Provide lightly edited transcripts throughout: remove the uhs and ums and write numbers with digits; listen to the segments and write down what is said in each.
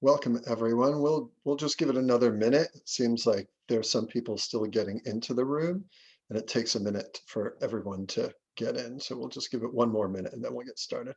Welcome, everyone. We'll just give it another minute. It seems like there's some people still getting into the room, and it takes a minute for everyone to get in. So we'll just give it one more minute, and then we'll get started.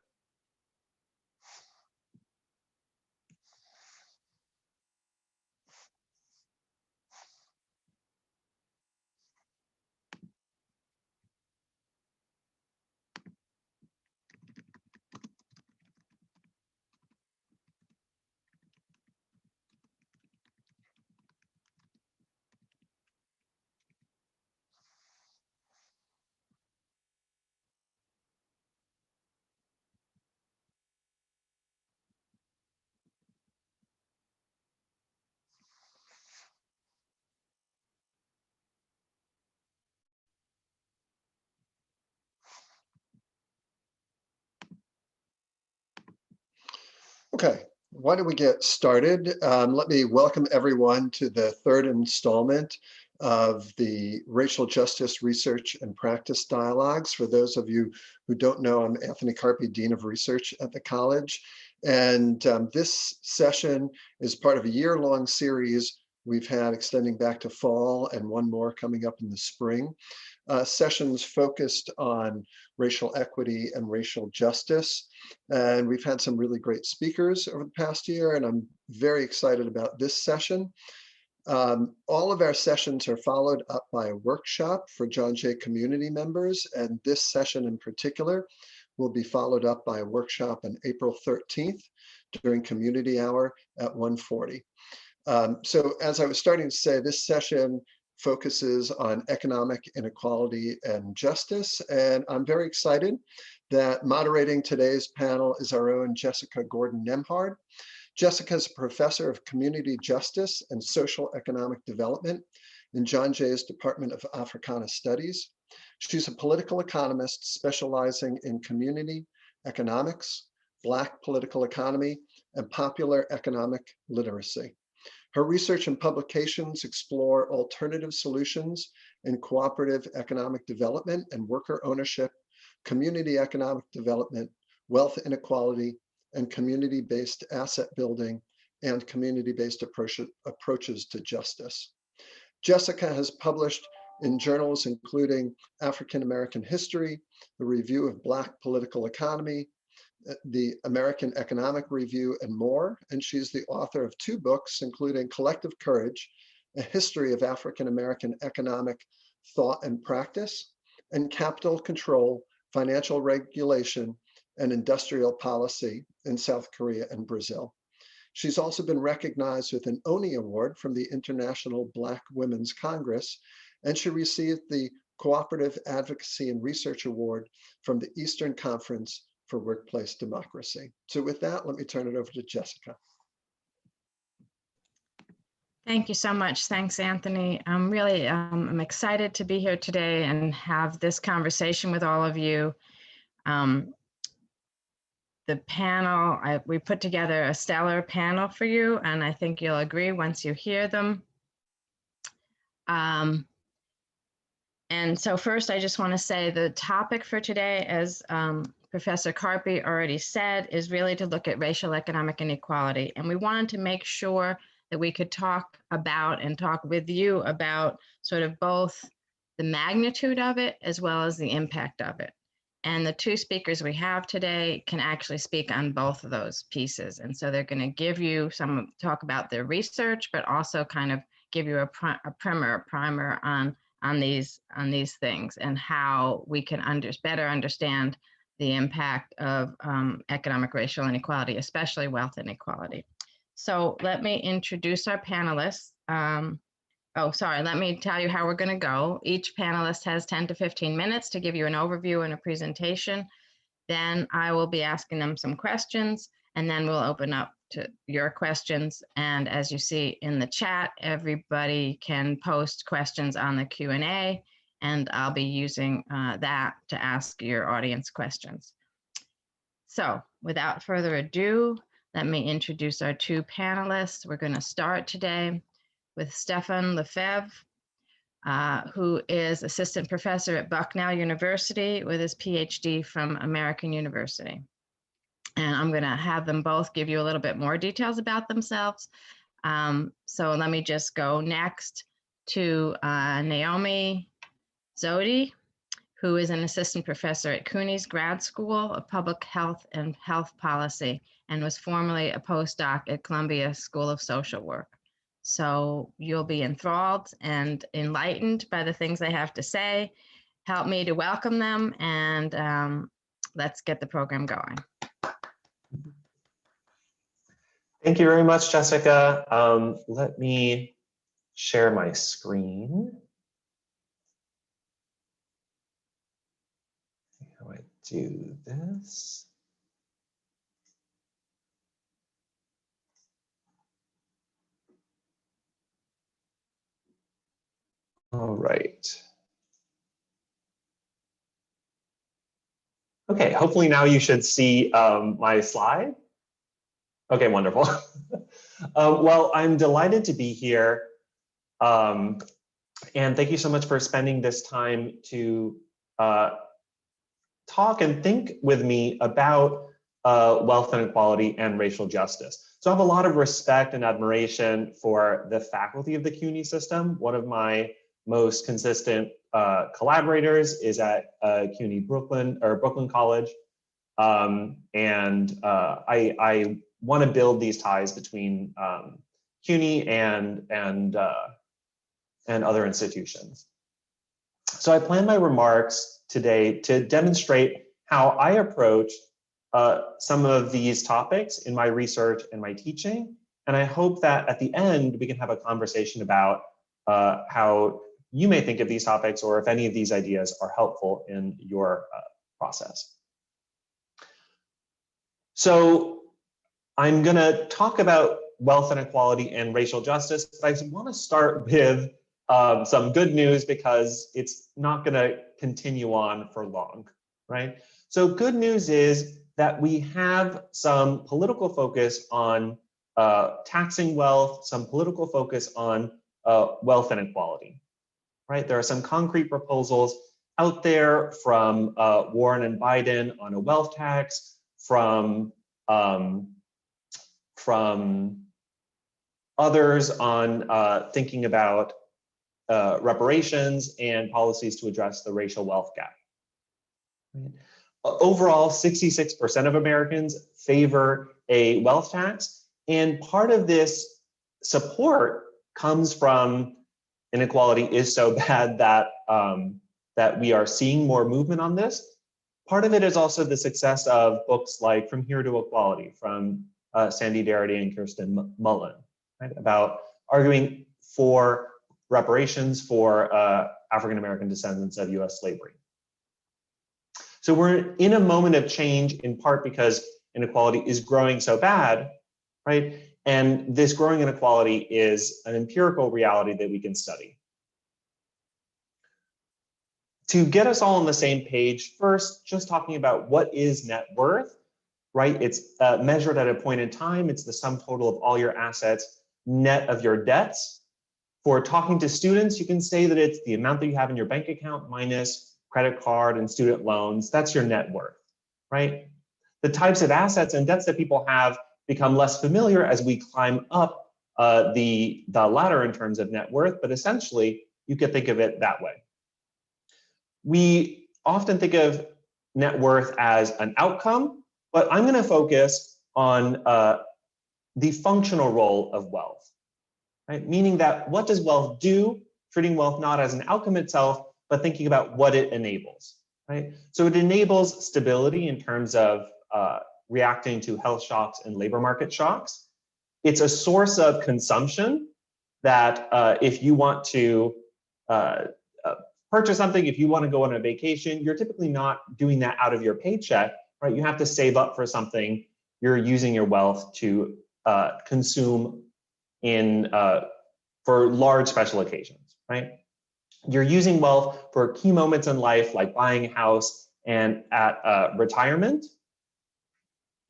Okay, why don't we get started? Let me welcome everyone to the third installment of the Racial Justice Research and Practice Dialogues. For those of you who don't know, I'm Anthony Carpi, Dean of Research at the college. And this session is part of a year-long series we've had extending back to fall and one more coming up in the spring. Sessions focused on racial equity and racial justice. And we've had some really great speakers over the past year, and I'm very excited about this session. All of our sessions are followed up by a workshop for John Jay community members, and this session in particular will be followed up by a workshop on April 13th during community hour at 1:40. So as I was starting to say, this session focuses on economic inequality and justice, and I'm very excited that moderating today's panel is our own Jessica Gordon Nembhard. Jessica is a professor of community justice and social economic development in John Jay's Department of Africana Studies. She's a political economist specializing in community economics, Black political economy, and popular economic literacy. Her research and publications explore alternative solutions in cooperative economic development and worker ownership, community economic development, wealth inequality, and community-based asset building and community-based approaches to justice. Jessica has published in journals including African American History, the Review of Black Political Economy, the American Economic Review, and more. And she's the author of 2 books, including Collective Courage, A History of African American Economic Thought and Practice, and Capital Control, Financial Regulation, and Industrial Policy in South Korea and Brazil. She's also been recognized with an ONI Award from the International Black Women's Congress, and she received the Cooperative Advocacy and Research Award from the Eastern Conference for Workplace Democracy. So with that, let me turn it over to Jessica. Thank you so much. Thanks, Anthony. I'm excited to be here today and have this conversation with all of you. The panel, we put together a stellar panel for you, and I think you'll agree once you hear them. And so first, I just want to say the topic for today, as Professor Carpi already said, is really to look at racial economic inequality. And we wanted to make sure that we could talk about and talk with you about sort of both the magnitude of it as well as the impact of it. And the 2 speakers we have today can actually speak on both of those pieces. And so they're going to give you talk about their research, but also kind of give you a primer on these things and how we can better understand the impact of economic racial inequality, especially wealth inequality. So let me introduce our panelists. Let me tell you how we're going to go. Each panelist has 10 to 15 minutes to give you an overview and a presentation. Then I will be asking them some questions, and then we'll open up to your questions. And as you see in the chat, everybody can post questions on the Q&A, and I'll be using that to ask your audience questions. So without further ado, let me introduce our 2 panelists. We're going to start today with Stephan Lefebvre, who is assistant professor at Bucknell University with his PhD from American University. And I'm going to have them both give you a little bit more details about themselves. So let me just go next to Naomi Zewde, who is an assistant professor at CUNY's Grad School of Public Health and Health Policy, and was formerly a postdoc at Columbia School of Social Work. So you'll be enthralled and enlightened by the things I have to say. Help me to welcome them, and let's get the program going. Thank you very much, Jessica. Let me share my screen. How do I do this? All right. Okay, hopefully now you should see my slide. Okay, wonderful. Well, I'm delighted to be here. And thank you so much for spending this time to talk and think with me about wealth inequality and racial justice. So I have a lot of respect and admiration for the faculty of the CUNY system. One of my most consistent collaborators is at CUNY Brooklyn College. I want to build these ties between CUNY and other institutions. So I plan my remarks today to demonstrate how I approach some of these topics in my research and my teaching. And I hope that at the end, we can have a conversation about how you may think of these topics, or if any of these ideas are helpful in your process. So I'm going to talk about wealth inequality and racial justice, but I want to start with some good news, because it's not going to continue on for long, right? So good news is that we have some political focus on taxing wealth, some political focus on wealth inequality, right? There are some concrete proposals out there from Warren and Biden on a wealth tax, from others on thinking about reparations and policies to address the racial wealth gap. Right? Overall, 66% of Americans favor a wealth tax, and part of this support comes from inequality is so bad that that we are seeing more movement on this. Part of it is also the success of books like From Here to Equality from Sandy Darity and Kirsten Mullen, right, about arguing for reparations for African-American descendants of US slavery. So we're in a moment of change, in part because inequality is growing so bad, right? And this growing inequality is an empirical reality that we can study. To get us all on the same page, first, just talking about what is net worth, right? It's measured at a point in time. It's the sum total of all your assets, net of your debts. For talking to students, you can say that it's the amount that you have in your bank account minus credit card and student loans. That's your net worth, right? The types of assets and debts that people have become less familiar as we climb up the ladder in terms of net worth, but essentially you could think of it that way. We often think of net worth as an outcome, but I'm going to focus on the functional role of wealth, right? Meaning that what does wealth do? Treating wealth not as an outcome itself, but thinking about what it enables, right? So it enables stability in terms of reacting to health shocks and labor market shocks. It's a source of consumption that if you want to purchase something, if you want to go on a vacation, you're typically not doing that out of your paycheck, right? You have to save up for something. You're using your wealth to consume in for large special occasions, right? You're using wealth for key moments in life, like buying a house and at retirement.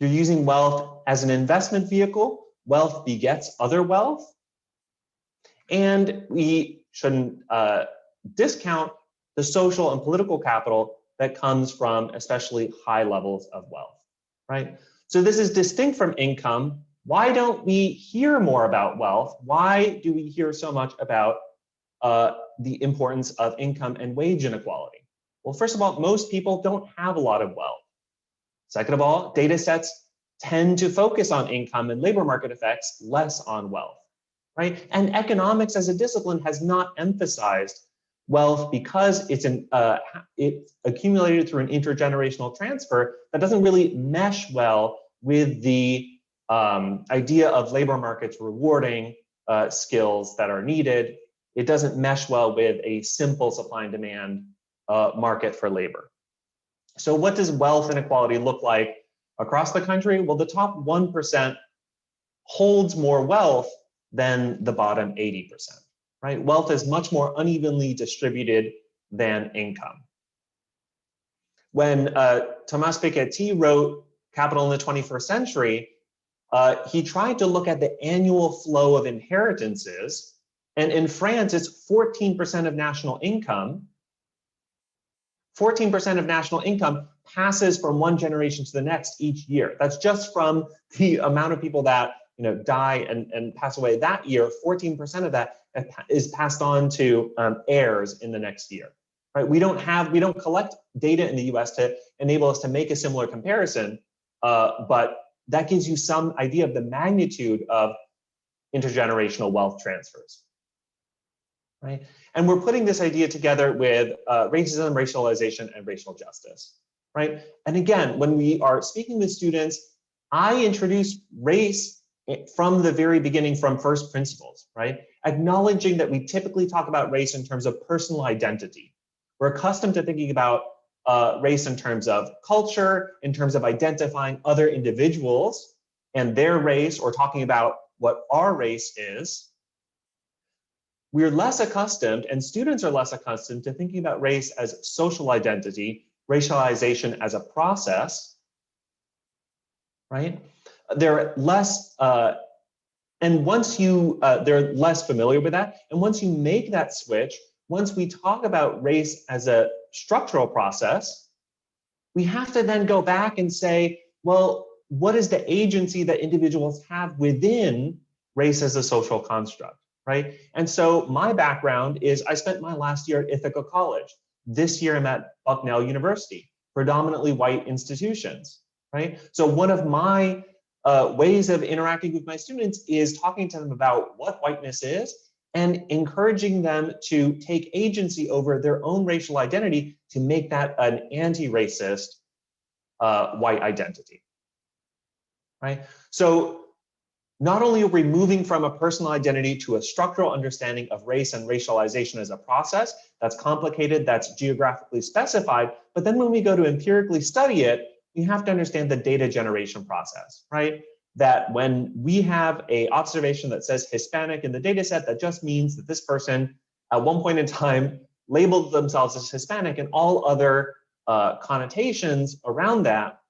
You're using wealth as an investment vehicle. Wealth begets other wealth. And we shouldn't discount the social and political capital that comes from especially high levels of wealth, right? So this is distinct from income. Why don't we hear more about wealth? Why do we hear so much about the importance of income and wage inequality? Well, first of all, most people don't have a lot of wealth. Second of all, data sets tend to focus on income and labor market effects, less on wealth, right? And economics as a discipline has not emphasized wealth because it's accumulated through an intergenerational transfer that doesn't really mesh well with the idea of labor markets rewarding skills that are needed. It doesn't mesh well with a simple supply and demand market for labor. So what does wealth inequality look like across the country? Well, the top 1% holds more wealth than the bottom 80%, right? Wealth is much more unevenly distributed than income. When Thomas Piketty wrote Capital in the 21st Century, he tried to look at the annual flow of inheritances. And in France, it's 14% of national income. 14% of national income passes from one generation to the next each year. That's just from the amount of people that die and pass away that year. 14% of that is passed on to heirs in the next year. Right? We don't collect data in the US to enable us to make a similar comparison, but that gives you some idea of the magnitude of intergenerational wealth transfers. Right? And we're putting this idea together with racism, racialization, and racial justice, right? And again, when we are speaking with students, I introduce race from the very beginning, from first principles, right? Acknowledging that we typically talk about race in terms of personal identity. We're accustomed to thinking about race in terms of culture, in terms of identifying other individuals and their race, or talking about what our race is. We're less accustomed, and students are less accustomed to thinking about race as social identity, racialization as a process, right? They're less, and once they're less familiar with that. And once you make that switch, once we talk about race as a structural process, we have to then go back and say, well, what is the agency that individuals have within race as a social construct? Right? And so my background is I spent my last year at Ithaca College. This year I'm at Bucknell University, predominantly white institutions, right? So one of my ways of interacting with my students is talking to them about what whiteness is and encouraging them to take agency over their own racial identity to make that an anti-racist white identity, right? So not only are we moving from a personal identity to a structural understanding of race and racialization as a process that's complicated, that's geographically specified, but then when we go to empirically study it, we have to understand the data generation process, right? That when we have an observation that says Hispanic in the data set, that just means that this person at one point in time labeled themselves as Hispanic, and all other connotations around that,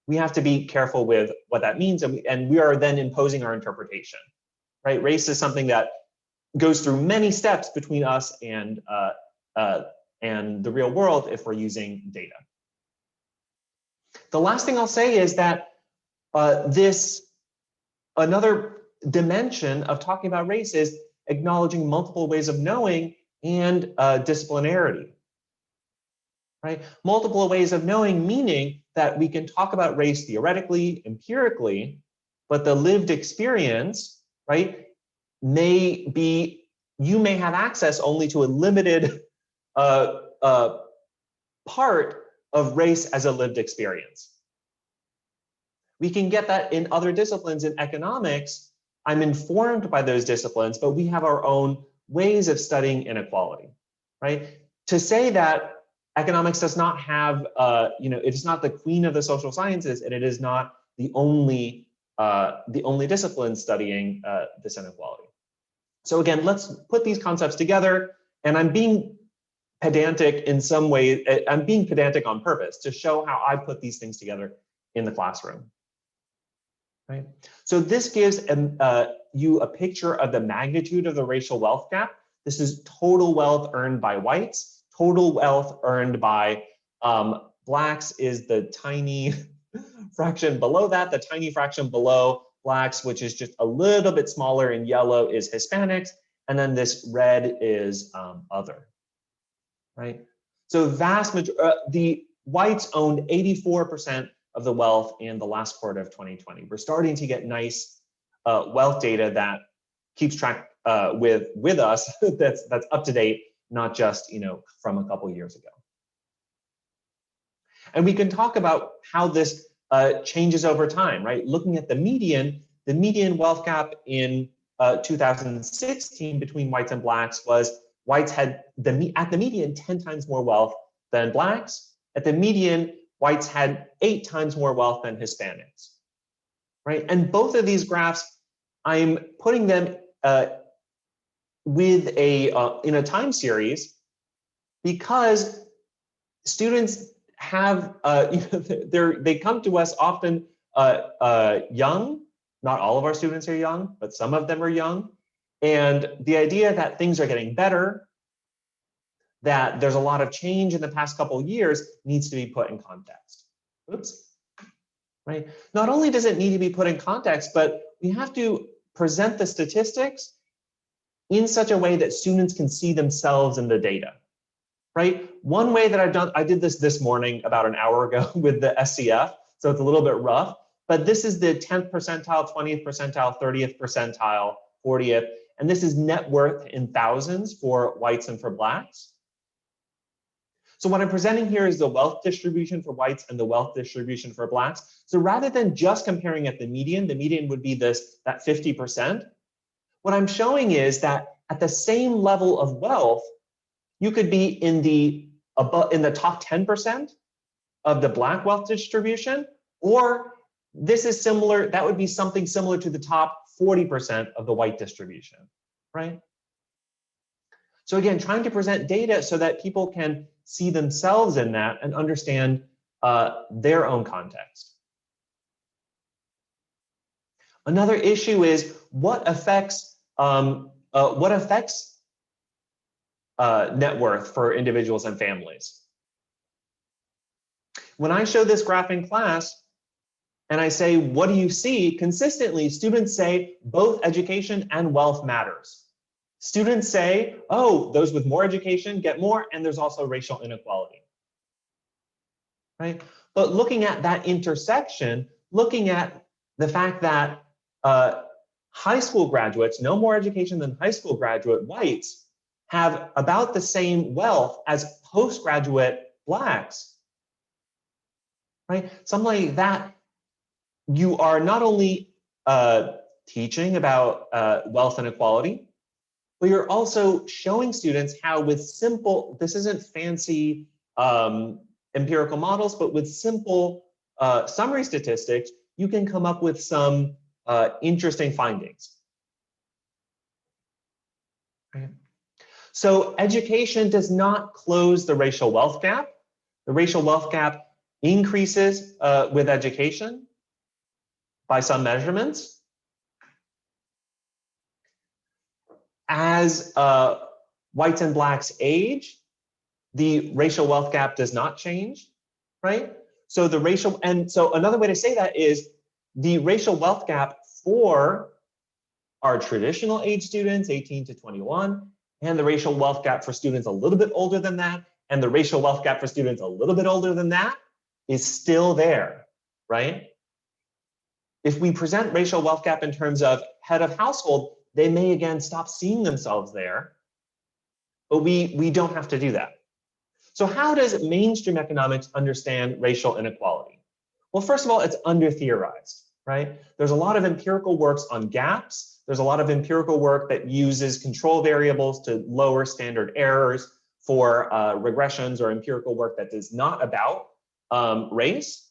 we have to be careful with what that means, and we are then imposing our interpretation, right? Race is something that goes through many steps between us and the real world if we're using data. The last thing I'll say is that another dimension of talking about race is acknowledging multiple ways of knowing and disciplinarity. Right? Multiple ways of knowing, meaning that we can talk about race theoretically, empirically, but the lived experience, right, may be, you may have access only to a limited part of race as a lived experience. We can get that in other disciplines. In economics, I'm informed by those disciplines, but we have our own ways of studying inequality, right? To say that economics does not have, it is not the queen of the social sciences, and it is not the only discipline studying this inequality. So again, let's put these concepts together. And I'm being pedantic in some way. I'm being pedantic on purpose to show how I put these things together in the classroom. Right. So this gives you a picture of the magnitude of the racial wealth gap. This is total wealth earned by whites. Total wealth earned by blacks is the tiny fraction below that, the tiny fraction below Blacks, which is just a little bit smaller in yellow, is Hispanics. And then this red is other, right? So the whites owned 84% of the wealth in the last quarter of 2020. We're starting to get nice wealth data that keeps track with us that's up to date, not just from a couple years ago. And we can talk about how this changes over time, right? Looking at the median wealth gap in 2016 between whites and Blacks was whites had at the median 10 times more wealth than Blacks. At the median, whites had 8 times more wealth than Hispanics, right? And both of these graphs, I'm putting them with in a time series because students have they come to us often young. Not all of our students are young, but some of them are young. And the idea that things are getting better, that there's a lot of change in the past couple of years, needs to be put in context. Oops. Right? Not only does it need to be put in context, but we have to present the statistics in such a way that students can see themselves in the data. Right? One way that I did this morning about an hour ago with the SCF, so it's a little bit rough, but this is the 10th percentile, 20th percentile, 30th percentile, 40th, and this is net worth in thousands for whites and for Blacks. So what I'm presenting here is the wealth distribution for whites and the wealth distribution for Blacks. So rather than just comparing at the median would be that 50%. What I'm showing is that at the same level of wealth, you could be in the top 10% of the Black wealth distribution, or this is similar, that would be something similar to the top 40% of the white distribution, right? So again, trying to present data so that people can see themselves in that and understand their own context. Another issue is what affects net worth for individuals and families. When I show this graph in class and I say, what do you see? Consistently, students say both education and wealth matters. Students say, oh, those with more education get more, and there's also racial inequality, right? But looking at that intersection, looking at the fact that high school graduates, no more education than high school graduate whites, have about the same wealth as postgraduate Blacks, right? Something like that, you are not only teaching about wealth inequality, but you're also showing students how with simple, this isn't fancy empirical models, but with simple summary statistics, you can come up with some interesting findings. Right. So education does not close the racial wealth gap. The racial wealth gap increases with education by some measurements. As whites and Blacks age, the racial wealth gap does not change, right? So the racial, and so another way to say that is the racial wealth gap for our traditional age students, 18 to 21, and the racial wealth gap for students a little bit older than that, and the racial wealth gap for students a little bit older than that is still there, right? If we present racial wealth gap in terms of head of household, they may again stop seeing themselves there, but we don't have to do that. So how does mainstream economics understand racial inequality? Well, first of all, it's under-theorized, right? There's a lot of empirical works on gaps. There's a lot of empirical work that uses control variables to lower standard errors for regressions, or empirical work that is not about race.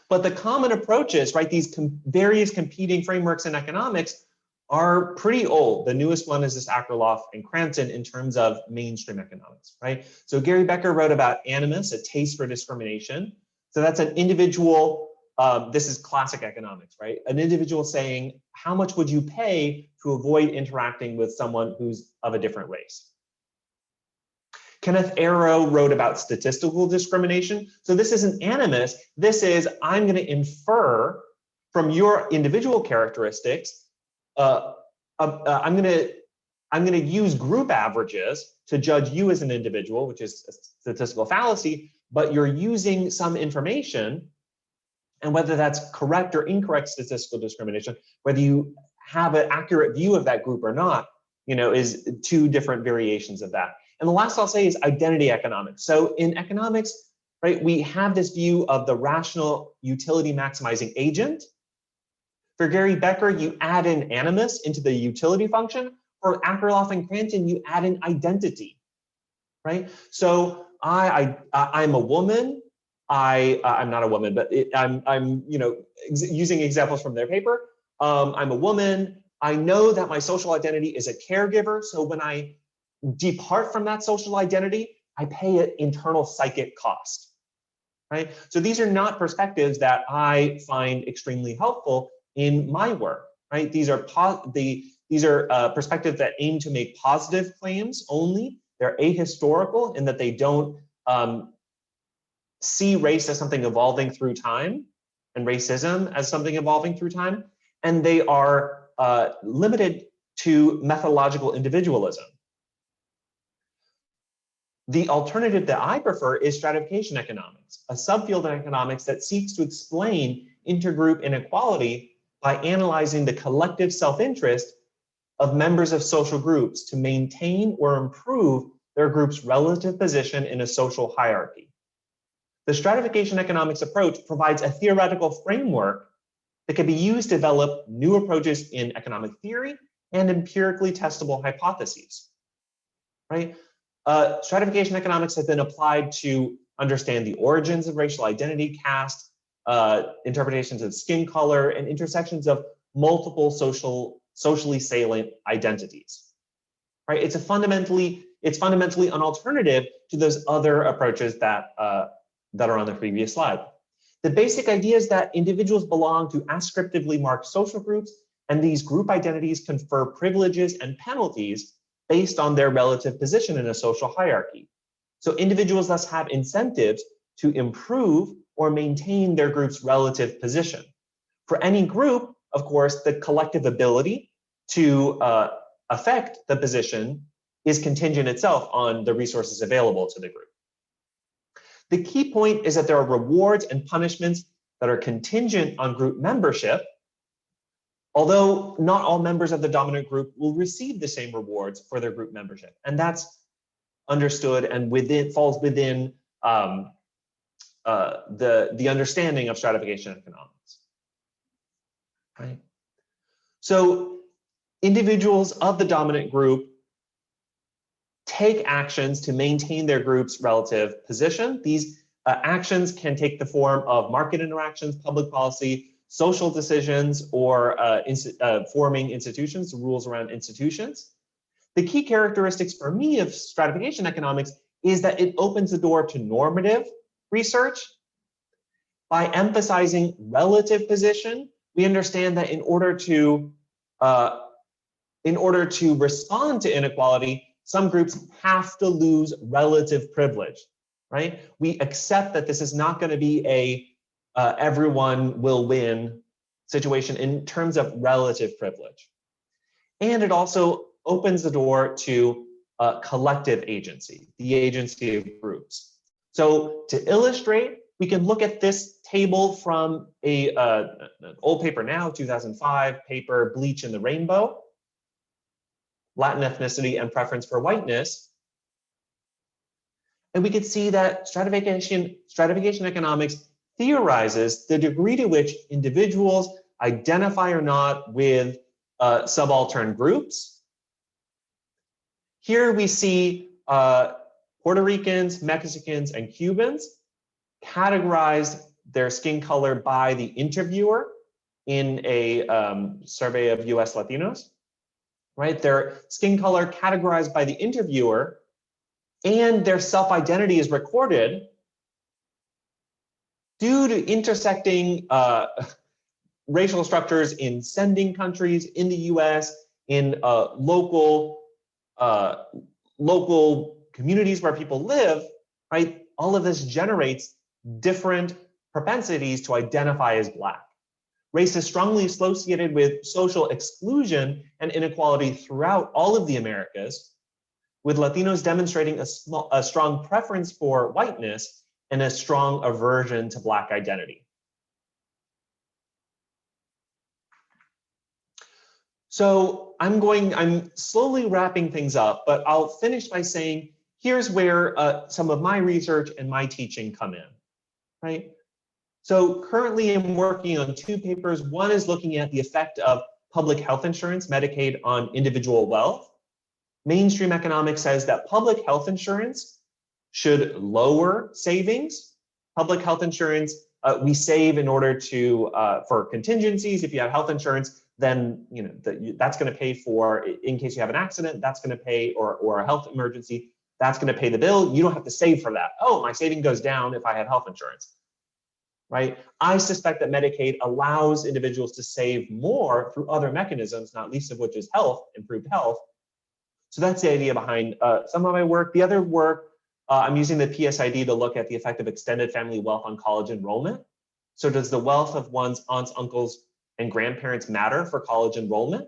But the common approaches, right, these various competing frameworks in economics are pretty old. The newest one is this Akerlof and Cranston in terms of mainstream economics, right? So Gary Becker wrote about animus, a taste for discrimination. So that's an individual, this is classic economics, right? An individual saying, how much would you pay to avoid interacting with someone who's of a different race? Kenneth Arrow wrote about statistical discrimination. So this isn't animus. This is, I'm going to infer from your individual characteristics. I'm going to use group averages to judge you as an individual, which is a statistical fallacy. But you're using some information, and whether that's correct or incorrect statistical discrimination, whether you have an accurate view of that group or not, is two different variations of that. And the last I'll say is identity economics. So in economics, right, we have this view of the rational utility maximizing agent. For Gary Becker, you add in animus into the utility function. For Akerlof and Cranton, you add in identity, right? So I'm a woman. I'm not a woman, but I'm using examples from their paper. I'm a woman. I know that my social identity is a caregiver. So when I depart from that social identity, I pay an internal psychic cost, right? So these are not perspectives that I find extremely helpful in my work, right? These are perspectives that aim to make positive claims only. They're ahistorical in that they don't see race as something evolving through time and racism as something evolving through time. And they are limited to methodological individualism. The alternative that I prefer is stratification economics, a subfield in economics that seeks to explain intergroup inequality by analyzing the collective self-interest of members of social groups to maintain or improve their group's relative position in a social hierarchy. The stratification economics approach provides a theoretical framework that can be used to develop new approaches in economic theory and empirically testable hypotheses, right? Stratification economics has been applied to understand the origins of racial identity, caste, interpretations of skin color, and intersections of multiple socially salient identities, right? It's fundamentally an alternative to those other approaches that are on the previous slide. The basic idea is that individuals belong to ascriptively marked social groups, and these group identities confer privileges and penalties based on their relative position in a social hierarchy. So individuals thus have incentives to improve or maintain their group's relative position. For any group, of course, the collective ability to affect the position is contingent itself on the resources available to the group. The key point is that there are rewards and punishments that are contingent on group membership, although not all members of the dominant group will receive the same rewards for their group membership. And that's understood and falls within the understanding of stratification economics, right? So individuals of the dominant group take actions to maintain their group's relative position. These actions can take the form of market interactions, public policy, social decisions, or forming institutions, the rules around institutions. The key characteristics for me of stratification economics is that it opens the door to normative research. By emphasizing relative position, we understand that in order to respond to inequality, some groups have to lose relative privilege, right? We accept that this is not going to be a everyone will win situation in terms of relative privilege. And it also opens the door to collective agency, the agency of groups. So to illustrate, we can look at this table from an old paper now, 2005 paper, Bleach in the Rainbow, Latin ethnicity and preference for whiteness. And we could see that stratification economics theorizes the degree to which individuals identify or not with subaltern groups. Here we see Puerto Ricans, Mexicans, and Cubans categorized their skin color by the interviewer in a survey of US Latinos, right? Their skin color categorized by the interviewer and their self-identity is recorded due to intersecting racial structures in sending countries in the US, in local communities where people live, right, all of this generates different propensities to identify as Black. Race is strongly associated with social exclusion and inequality throughout all of the Americas, with Latinos demonstrating a strong preference for whiteness and a strong aversion to Black identity. So I'm slowly wrapping things up, but I'll finish by saying, here's where some of my research and my teaching come in, right? So currently I'm working on 2 papers. One is looking at the effect of public health insurance, Medicaid, on individual wealth. Mainstream economics says that public health insurance should lower savings. Public health insurance, we save in order to, for contingencies. If you have health insurance, then that's going to pay for, in case you have an accident, that's going to pay, or a health emergency, that's going to pay the bill. You don't have to save for that. Oh, my saving goes down if I have health insurance, right? I suspect that Medicaid allows individuals to save more through other mechanisms, not least of which is health, improved health. So that's the idea behind some of my work. The other work, I'm using the PSID to look at the effect of extended family wealth on college enrollment. So does the wealth of one's aunts, uncles, and grandparents matter for college enrollment?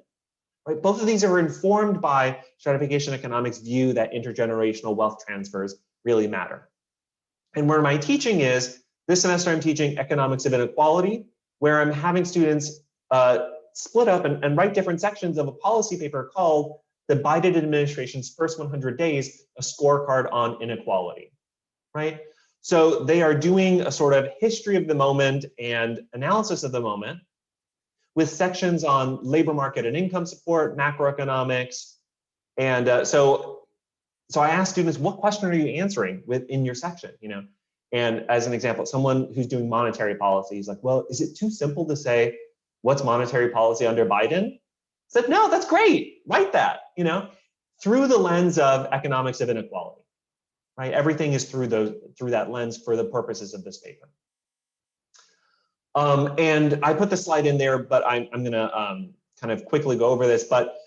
Right? Both of these are informed by stratification economics' view that intergenerational wealth transfers really matter. And where my teaching is, this semester I'm teaching economics of inequality, where I'm having students split up and write different sections of a policy paper called The Biden Administration's First 100 Days, a Scorecard on Inequality, right? So they are doing a sort of history of the moment and analysis of the moment, with sections on labor market and income support, macroeconomics. And so I asked students, what question are you answering in your section, And as an example, someone who's doing monetary policy is like, well, is it too simple to say, what's monetary policy under Biden? I said, no, that's great, write that, through the lens of economics of inequality, right? Everything is through that lens for the purposes of this paper. And I put the slide in there, but I'm going to kind of quickly go over this. But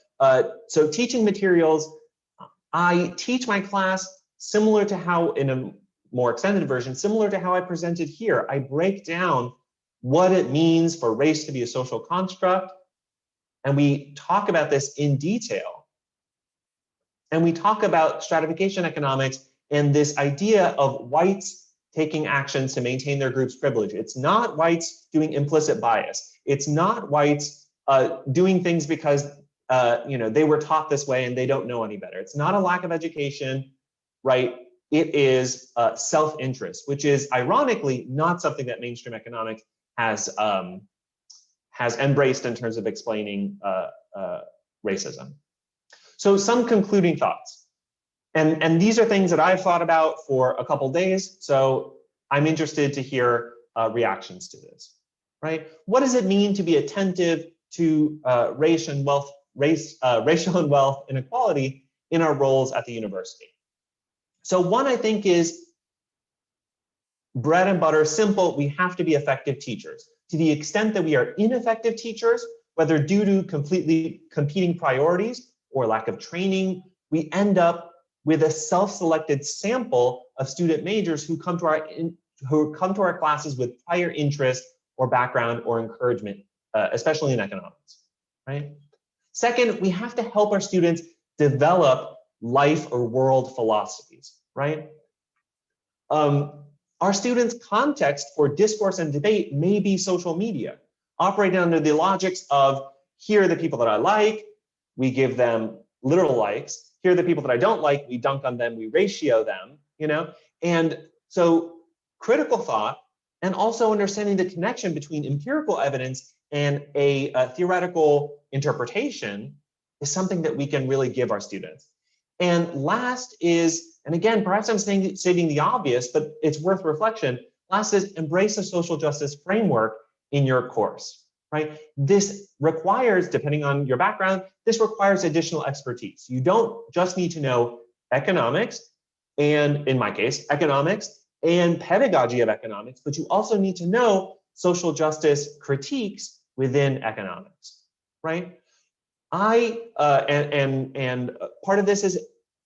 so teaching materials, I teach my class similar to how, in a more extended version, similar to how I presented here. I break down what it means for race to be a social construct, and we talk about this in detail. And we talk about stratification economics and this idea of whites taking actions to maintain their group's privilege. It's not whites doing implicit bias. It's not whites doing things because they were taught this way and they don't know any better. It's not a lack of education, right? It is self-interest, which is ironically not something that mainstream economics has embraced in terms of explaining racism. So some concluding thoughts. And these are things that I've thought about for a couple days, so I'm interested to hear reactions to this, right? What does it mean to be attentive to racial and wealth inequality in our roles at the university? So one, I think, is bread and butter, simple. We have to be effective teachers. To the extent that we are ineffective teachers, whether due to completely competing priorities or lack of training, we end up with a self-selected sample of student majors who come to our classes with prior interest or background or encouragement, especially in economics, right? Second, we have to help our students develop life or world philosophies, right? Our students' context for discourse and debate may be social media, operating under the logics of, here are the people that I like, we give them literal likes. Here are the people that I don't like, we dunk on them, we ratio them, And so critical thought and also understanding the connection between empirical evidence and a theoretical interpretation is something that we can really give our students. And last is, and again, perhaps I'm stating the obvious, but it's worth reflection. Last is embrace a social justice framework in your course, right? This requires, depending on your background, this requires additional expertise. You don't just need to know economics, and in my case, economics and pedagogy of economics, but you also need to know social justice critiques within economics, right? And part of this is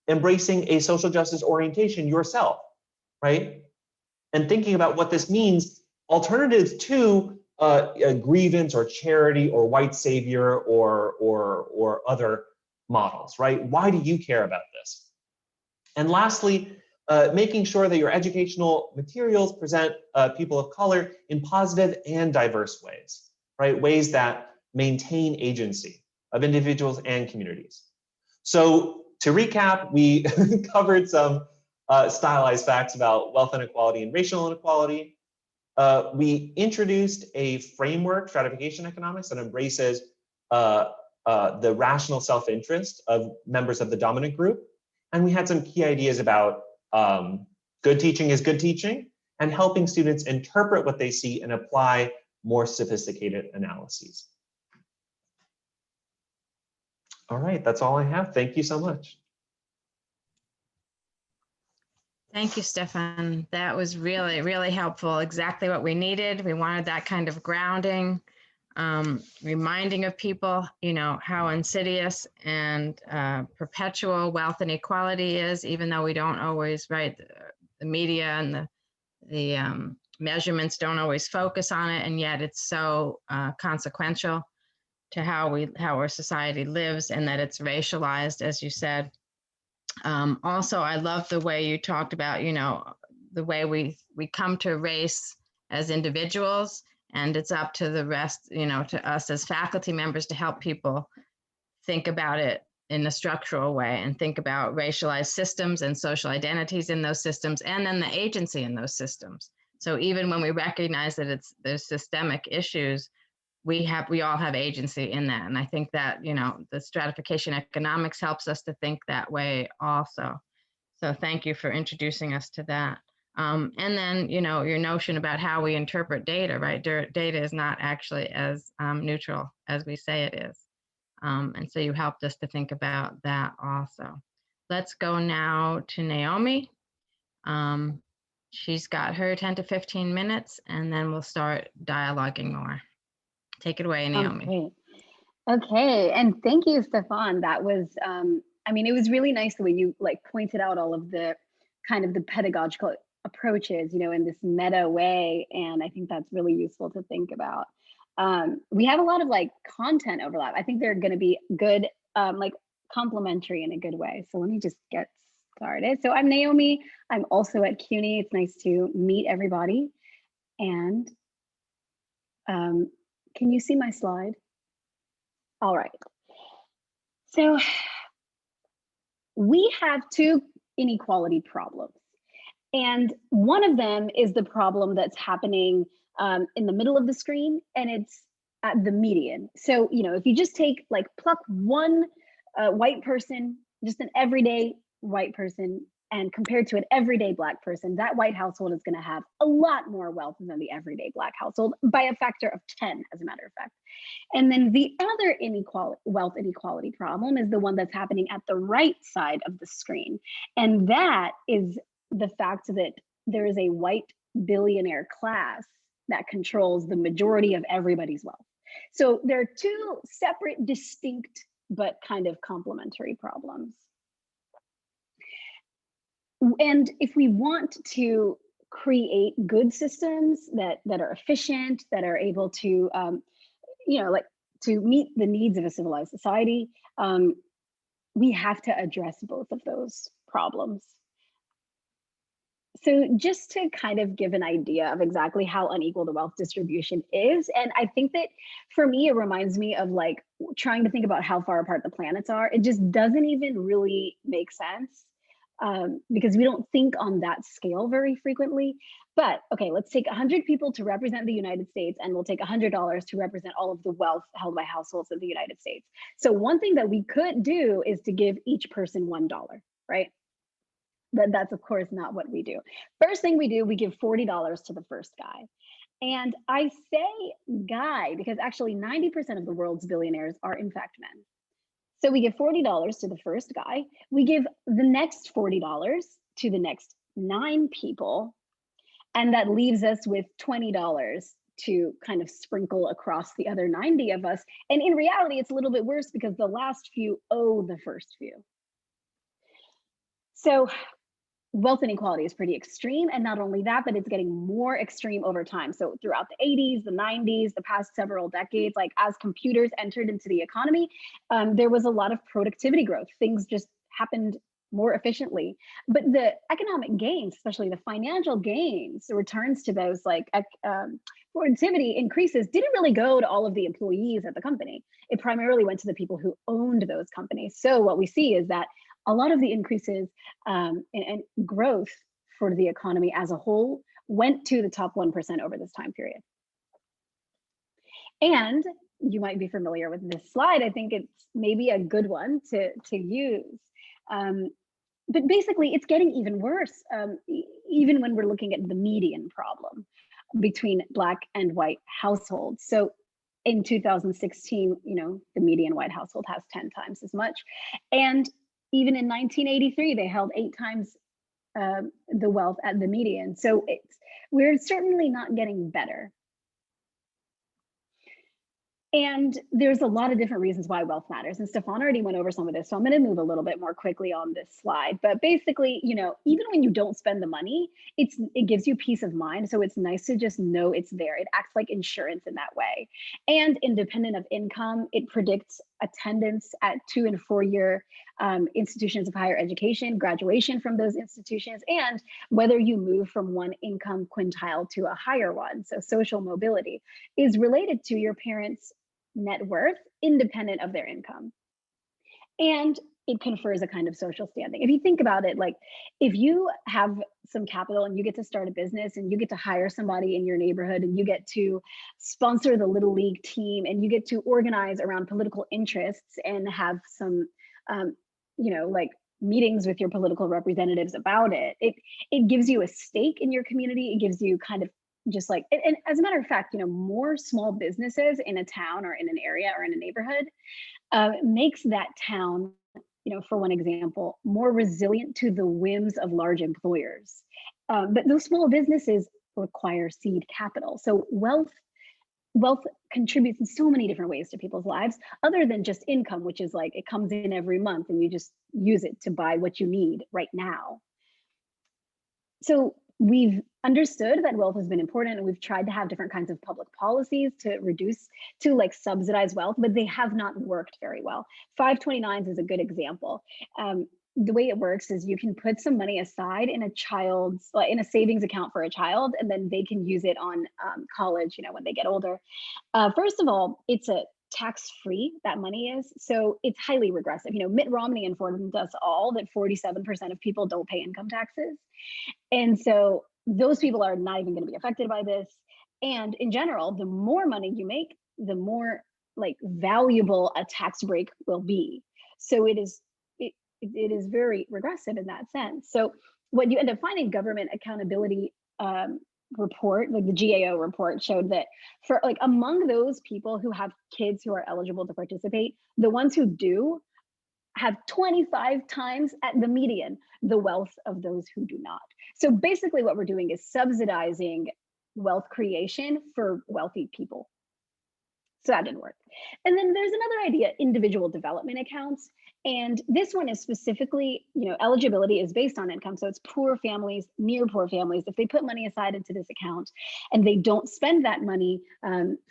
embracing a social justice orientation yourself, right? And thinking about what this means, alternatives to a grievance or charity or white savior or other models, right? Why do you care about this? And lastly, making sure that your educational materials present people of color in positive and diverse ways, right? Ways that maintain agency of individuals and communities. So to recap, we covered some stylized facts about wealth inequality and racial inequality. We introduced a framework, stratification economics, that embraces the rational self-interest of members of the dominant group. And we had some key ideas about good teaching is good teaching, and helping students interpret what they see and apply more sophisticated analyses. All right, that's all I have. Thank you so much. Thank you, Stephan. That was really, really helpful. Exactly what we needed. We wanted that kind of grounding, reminding of people, you know, how insidious and perpetual wealth inequality is, even though we don't always, right, the media and the measurements don't always focus on it, and yet it's so consequential to how our society lives, and that it's racialized, as you said. Also, I love the way you talked about, you know, the way we come to race as individuals, and it's up to the rest, you know, to us as faculty members to help people think about it in a structural way and think about racialized systems and social identities in those systems, and then the agency in those systems. So even when we recognize that there's systemic issues, we all have agency in that. And I think that, you know, the stratification economics helps us to think that way also. So thank you for introducing us to that. And then, you know, your notion about how we interpret data, right? Data is not actually as neutral as we say it is. And so you helped us to think about that also. Let's go now to Naomi. She's got her 10 to 15 minutes, and then we'll start dialoguing more. Take it away, Naomi. Okay, and thank you, Stephan. That was, I mean, it was really nice the way you like pointed out all of the kind of the pedagogical approaches, you know, in this meta way. And I think that's really useful to think about. We have a lot of like content overlap. I think they're going to be good, like complementary in a good way. So let me just get started. So I'm Naomi. I'm also at CUNY. It's nice to meet everybody. And can you see my slide? All right. So we have two inequality problems. And one of them is the problem that's happening in the middle of the screen, and it's at the median. So, you know, if you just take like pluck one white person, just an everyday white person, and compared to an everyday Black person, that white household is going to have a lot more wealth than the everyday Black household by a factor of 10, as a matter of fact. And then the other wealth inequality problem is the one that's happening at the right side of the screen. And that is the fact that there is a white billionaire class that controls the majority of everybody's wealth. So there are two separate, distinct, but kind of complementary problems. And if we want to create good systems that are efficient, that are able to, you know, like to meet the needs of a civilized society, we have to address both of those problems. So just to kind of give an idea of exactly how unequal the wealth distribution is, and I think that for me, it reminds me of like trying to think about how far apart the planets are. It just doesn't even really make sense. Because we don't think on that scale very frequently. But okay, let's take 100 people to represent the United States, and we'll take $100 to represent all of the wealth held by households in the United States. So one thing that we could do is to give each person $1, right? But that's of course not what we do. First thing we do, we give $40 to the first guy. And I say guy because actually 90% of the world's billionaires are in fact men. So we give $40 to the first guy. We give the next $40 to the next 9 people. And that leaves us with $20 to kind of sprinkle across the other 90 of us. And in reality, it's a little bit worse because the last few owe the first few. So wealth inequality is pretty extreme. And not only that, but it's getting more extreme over time. So throughout the 80s, the 90s, the past several decades, like as computers entered into the economy, there was a lot of productivity growth. Things just happened more efficiently. But the economic gains, especially the financial gains, the returns to those like productivity increases didn't really go to all of the employees at the company. It primarily went to the people who owned those companies. So what we see is that a lot of the increases and growth for the economy as a whole went to the top 1% over this time period. And you might be familiar with this slide. I think it's maybe a good one to use. But basically, it's getting even worse, even when we're looking at the median problem between Black and white households. So in 2016, the median white household has 10 times as much. And even in 1983, they held 8 times the wealth at the median. So we're certainly not getting better. And there's a lot of different reasons why wealth matters. And Stephan already went over some of this, so I'm going to move a little bit more quickly on this slide. But basically, even when you don't spend the money, it gives you peace of mind. So it's nice to just know it's there. It acts like insurance in that way. And independent of income, it predicts attendance at 2- and 4-year institutions of higher education, graduation from those institutions, and whether you move from one income quintile to a higher one. So social mobility is related to your parents' net worth, independent of their income. And it confers a kind of social standing. If you think about it, like if you have some capital and you get to start a business and you get to hire somebody in your neighborhood and you get to sponsor the Little League team and you get to organize around political interests and have some, like meetings with your political representatives about it, it gives you a stake in your community. It gives you kind of just like, and as a matter of fact, more small businesses in a town or in an area or in a neighborhood makes that town, for one example, more resilient to the whims of large employers. But those small businesses require seed capital. So wealth contributes in so many different ways to people's lives, other than just income, which is like it comes in every month and you just use it to buy what you need right now. So we've understood that wealth has been important, and we've tried to have different kinds of public policies to like subsidize wealth, but they have not worked very well. 529s is a good example. The way it works is you can put some money aside in a savings account for a child, and then they can use it on college, when they get older. First of all, it's a tax-free, that money is, so it's highly regressive. Mitt Romney informed us all that 47% of people don't pay income taxes. And so those people are not even going to be affected by this. And in general, the more money you make, the more like valuable a tax break will be. So it is very regressive in that sense. So what you end up finding, government accountability report, like the GAO report, showed that for like among those people who have kids who are eligible to participate, the ones who do have 25 times at the median the wealth of those who do not. So basically what we're doing is subsidizing wealth creation for wealthy people. So that didn't work. And then there's another idea, individual development accounts. And this one is specifically, eligibility is based on income. So it's poor families, near poor families. If they put money aside into this account and they don't spend that money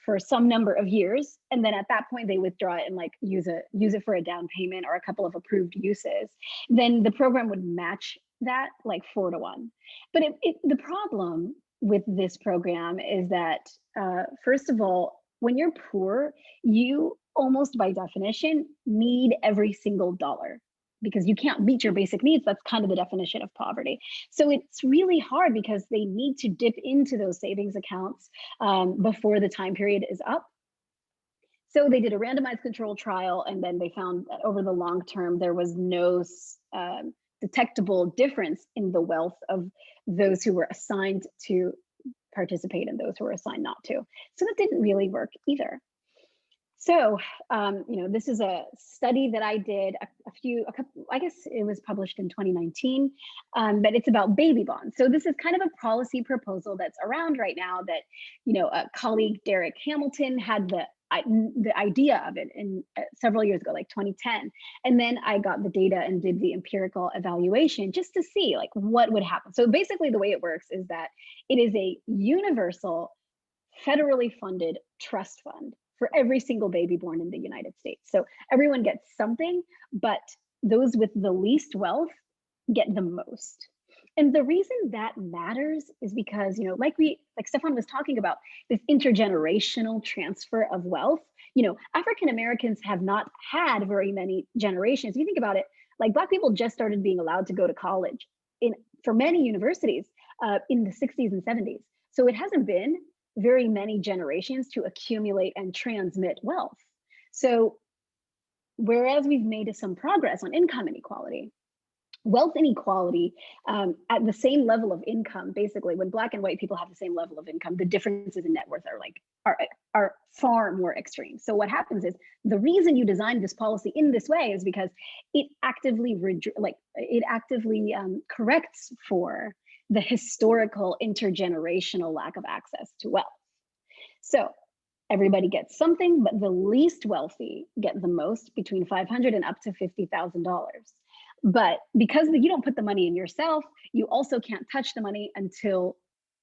for some number of years, and then at that point they withdraw it and like use it for a down payment or a couple of approved uses, then the program would match that like 4 to 1. But the problem with this program is that, first of all, when you're poor, you almost by definition need every single dollar because you can't meet your basic needs. That's kind of the definition of poverty. So it's really hard because they need to dip into those savings accounts before the time period is up. So they did a randomized controlled trial, and then they found that over the long term, there was no detectable difference in the wealth of those who were assigned to participate and those who were assigned not to. So that didn't really work either. So, this is a study that I did I guess it was published in 2019, but it's about baby bonds. So this is kind of a policy proposal that's around right now that, a colleague, Derek Hamilton, had the the idea of it in several years ago, like 2010. And then I got the data and did the empirical evaluation just to see like what would happen. So basically the way it works is that it is a universal federally funded trust fund for every single baby born in the United States. So everyone gets something, but those with the least wealth get the most. And the reason that matters is because, like Stephan was talking about, this intergenerational transfer of wealth. African Americans have not had very many generations. If you think about it, like Black people just started being allowed to go to college for many universities in the 60s and 70s. So it hasn't been very many generations to accumulate and transmit wealth. So whereas we've made some progress on income inequality, wealth inequality at the same level of income, basically, when Black and white people have the same level of income, the differences in net worth are far more extreme. So what happens is the reason you design this policy in this way is because it actively corrects for the historical intergenerational lack of access to wealth. So everybody gets something, but the least wealthy get the most, between $500 and up to $50,000. But because you don't put the money in yourself, you also can't touch the money until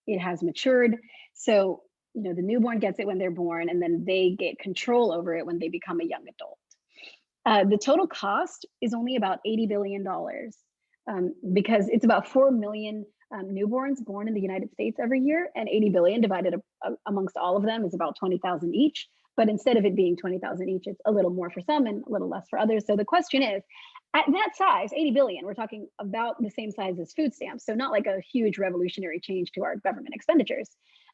it has matured. So, the newborn gets it when they're born, and then they get control over it when they become a young adult. The total cost is only about $80 billion because it's about 4 million newborns born in the United States every year, and 80 billion divided amongst all of them is about 20,000 each. But instead of it being 20,000 each, it's a little more for some and a little less for others. So the question is, at that size, 80 billion, we're talking about the same size as food stamps. So not like a huge revolutionary change to our government expenditures.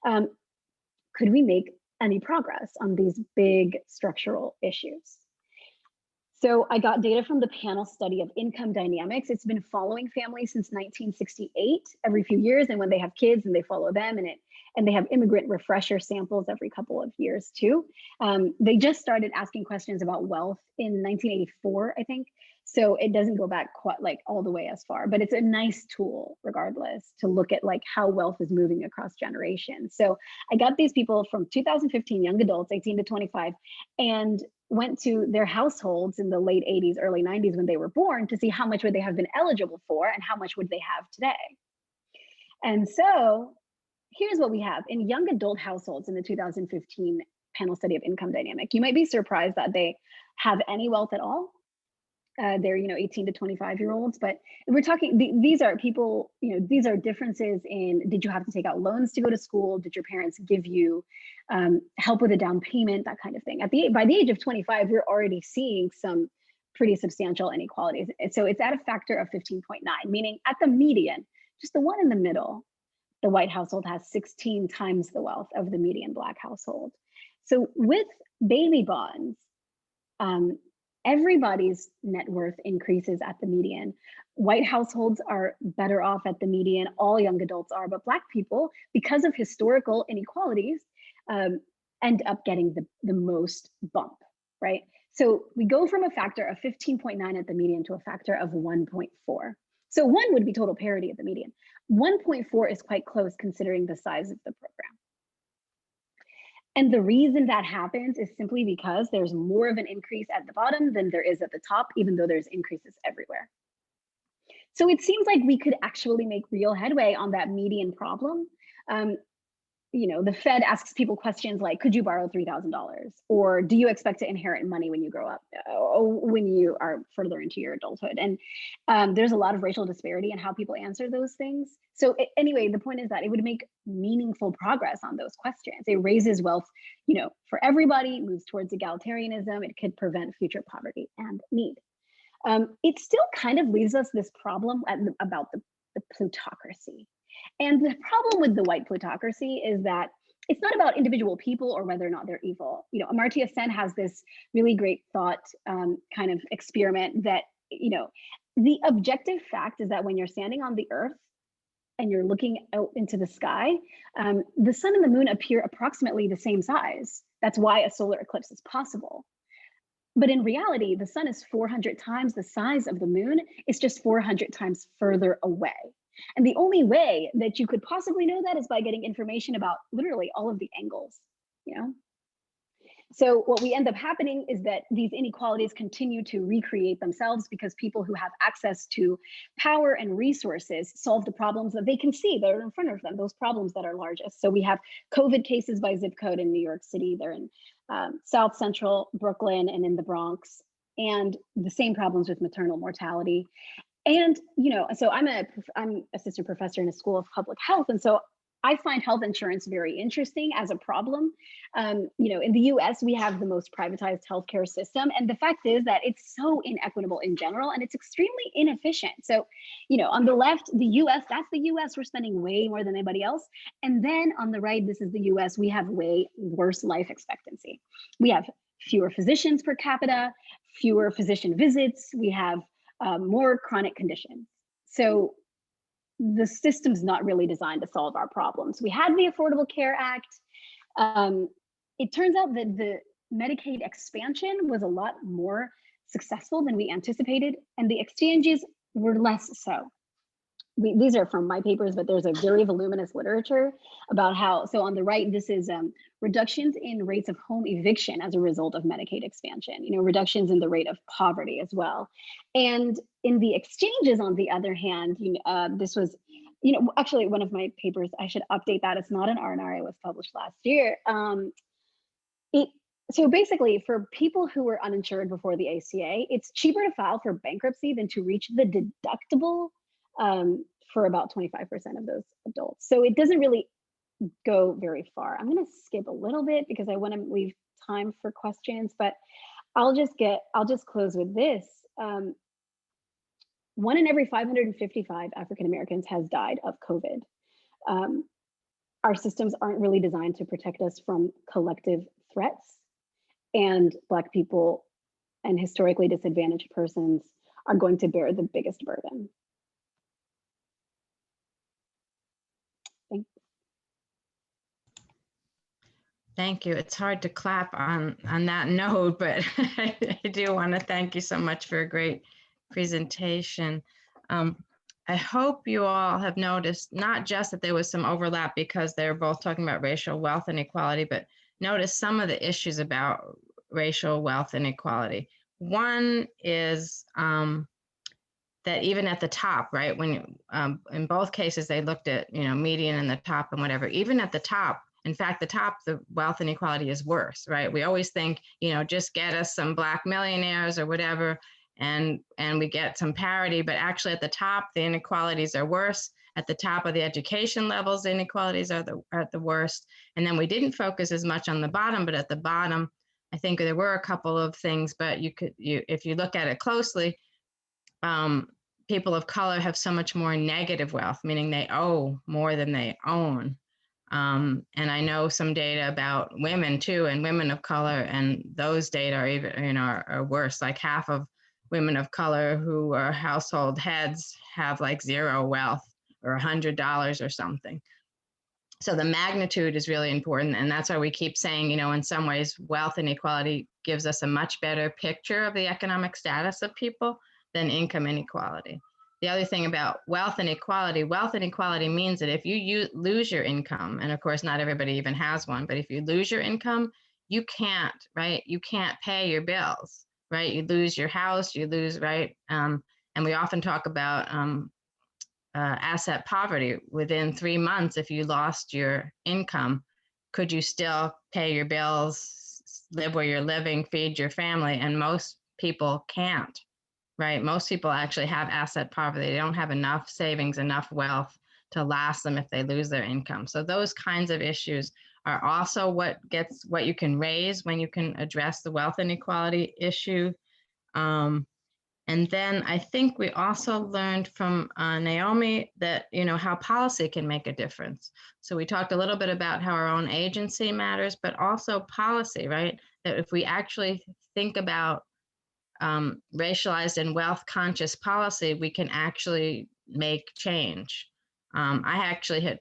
Could we make any progress on these big structural issues? So I got data from the panel study of income dynamics. It's been following families since 1968, every few years. And when they have kids and they follow them, and they have immigrant refresher samples every couple of years too. They just started asking questions about wealth in 1984, I think. So it doesn't go back quite like all the way as far, but it's a nice tool regardless to look at like how wealth is moving across generations. So I got these people from 2015, young adults, 18 to 25, and went to their households in the late 80s, early 90s when they were born to see how much would they have been eligible for and how much would they have today. And so here's what we have in young adult households in the 2015 panel study of income dynamic. You might be surprised that they have any wealth at all. They're 18 to 25-year-olds, but we're talking, these are people, these are differences in, did you have to take out loans to go to school? Did your parents give you help with a down payment, that kind of thing? By the age of 25, we're already seeing some pretty substantial inequalities. So it's at a factor of 15.9, meaning at the median, just the one in the middle, the white household has 16 times the wealth of the median Black household. So with baby bonds, everybody's net worth increases at the median. White households are better off at the median, all young adults are, but Black people, because of historical inequalities, end up getting the most bump, right? So we go from a factor of 15.9 at the median to a factor of 1.4. So 1 would be total parity at the median. 1.4 is quite close considering the size of the program. And the reason that happens is simply because there's more of an increase at the bottom than there is at the top, even though there's increases everywhere. So it seems like we could actually make real headway on that median problem. The Fed asks people questions like, could you borrow $3,000? Or do you expect to inherit money when you grow up, when you are further into your adulthood? And there's a lot of racial disparity in how people answer those things. So anyway, the point is that it would make meaningful progress on those questions. It raises wealth, for everybody, moves towards egalitarianism. It could prevent future poverty and need. It still kind of leaves us this problem about the plutocracy. And the problem with the white plutocracy is that it's not about individual people or whether or not they're evil. Amartya Sen has this really great thought kind of experiment that, the objective fact is that when you're standing on the earth and you're looking out into the sky, the sun and the moon appear approximately the same size. That's why a solar eclipse is possible. But in reality, the sun is 400 times the size of the moon. It's just 400 times further away. And the only way that you could possibly know that is by getting information about literally all of the angles, So what we end up happening is that these inequalities continue to recreate themselves because people who have access to power and resources solve the problems that they can see that are in front of them, those problems that are largest. So we have COVID cases by zip code in New York City. They're in South Central Brooklyn and in the Bronx, and the same problems with maternal mortality. And, so I'm assistant professor in a school of public health. And so I find health insurance very interesting as a problem. In the US, we have the most privatized healthcare system. And the fact is that it's so inequitable in general, and it's extremely inefficient. So, on the left, the US, that's the US, we're spending way more than anybody else. And then on the right, this is the US, we have way worse life expectancy. We have fewer physicians per capita, fewer physician visits, we have more chronic conditions. So the system's not really designed to solve our problems. We had the Affordable Care Act. It turns out that the Medicaid expansion was a lot more successful than we anticipated, and the exchanges were less so. These are from my papers, but there's a very voluminous literature about how, so on the right, this is reductions in rates of home eviction as a result of Medicaid expansion, reductions in the rate of poverty as well. And in the exchanges, on the other hand, this was, actually one of my papers, I should update that. It's not an R&R, it was published last year. So basically, for people who were uninsured before the ACA, it's cheaper to file for bankruptcy than to reach the deductible for about 25% of those adults. So it doesn't really go very far. I'm going to skip a little bit because I want to leave time for questions, but I'll just close with this. 1 in every 555 African Americans has died of COVID. Our systems aren't really designed to protect us from collective threats, and Black people and historically disadvantaged persons are going to bear the biggest burden. Thank you. It's hard to clap on that note, but I do want to thank you so much for a great presentation. I hope you all have noticed not just that there was some overlap because they're both talking about racial wealth inequality, but notice some of the issues about racial wealth inequality. One is that even at the top, right, when in both cases they looked at median and the top and whatever, even at the top, in fact, the wealth inequality is worse, right? We always think, just get us some Black millionaires or whatever, and we get some parity, but actually at the top, the inequalities are worse. At the top of the education levels, the inequalities are at the worst. And then we didn't focus as much on the bottom, but at the bottom, I think there were a couple of things, but if you look at it closely, people of color have so much more negative wealth, meaning they owe more than they own. And I know some data about women too, and women of color, and those data are even, are worse. Like half of women of color who are household heads have like zero wealth or $100 or something. So the magnitude is really important. And that's why we keep saying, in some ways, wealth inequality gives us a much better picture of the economic status of people than income inequality. The other thing about wealth inequality means that if you lose your income, and of course, not everybody even has one, but if you lose your income, you can't, right? You can't pay your bills, right? You lose your house, you lose, right? And we often talk about asset poverty. Within 3 months, if you lost your income, could you still pay your bills, live where you're living, feed your family? And most people can't. Right? Most people actually have asset poverty. They don't have enough savings, enough wealth to last them if they lose their income. So those kinds of issues are also what you can raise when you can address the wealth inequality issue. And then I think we also learned from Naomi that, how policy can make a difference. So we talked a little bit about how our own agency matters, but also policy, right? That if we actually think about racialized and wealth conscious policy, we can actually make change. I actually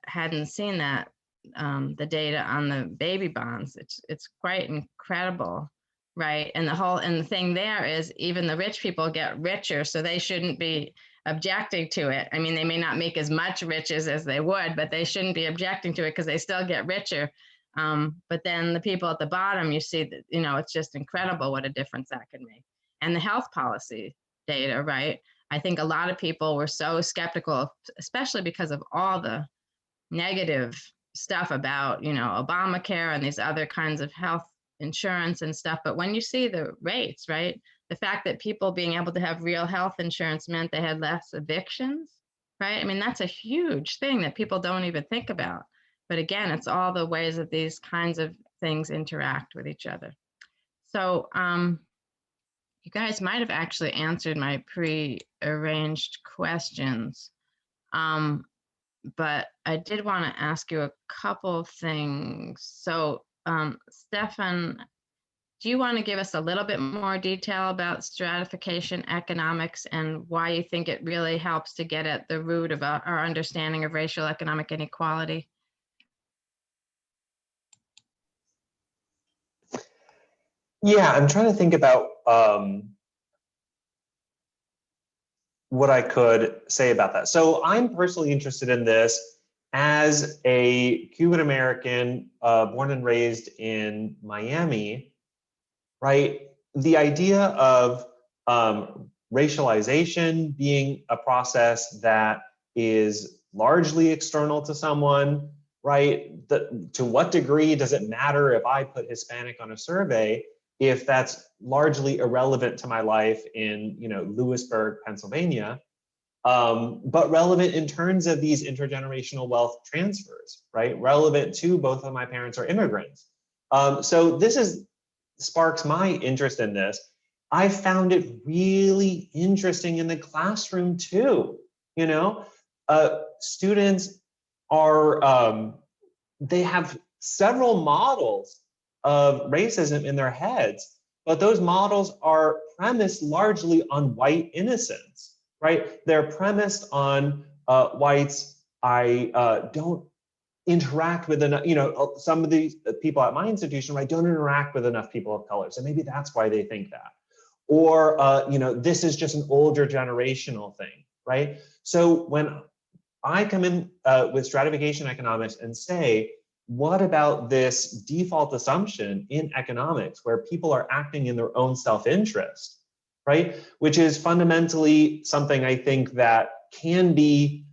hadn't seen that, the data on the baby bonds. It's quite incredible, right? And the thing there is even the rich people get richer, so they shouldn't be objecting to it. I mean, they may not make as much riches as they would, but they shouldn't be objecting to it because they still get richer. But then the people at the bottom, you see that, you know, it's just incredible what a difference that can make. And the health policy data, right? I think a lot of people were so skeptical, especially because of all the negative stuff about, you know, Obamacare and these other kinds of health insurance and stuff. But when you see the rates, right, the fact that people being able to have real health insurance meant they had less evictions, right? I mean, that's a huge thing that people don't even think about. But again, it's all the ways that these kinds of things interact with each other. So you guys might have actually answered my pre-arranged questions. But I did want to ask you a couple things. So Stephan, do you want to give us a little bit more detail about stratification economics and why you think it really helps to get at the root of our understanding of racial economic inequality? Yeah, I'm trying to think about what I could say about that. So I'm personally interested in this as a Cuban American born and raised in Miami, right? The idea of racialization being a process that is largely external to someone, right? To what degree does it matter if I put Hispanic on a survey if that's largely irrelevant to my life in, you know, Lewisburg, Pennsylvania, but relevant in terms of these intergenerational wealth transfers, right? Relevant to both of my parents are immigrants. So this sparks my interest in this. I found it really interesting in the classroom too. You know, students are, they have several models of racism in their heads, but those models are premised largely on white innocence, right? They're premised on whites. I don't interact with enough, you know, some of these people at my institution, right, don't interact with enough people of color. So maybe that's why they think that. Or, you know, this is just an older generational thing, right? So when I come in with stratification economics and say, what about this default assumption in economics where people are acting in their own self-interest, right? Which is fundamentally something I think that can be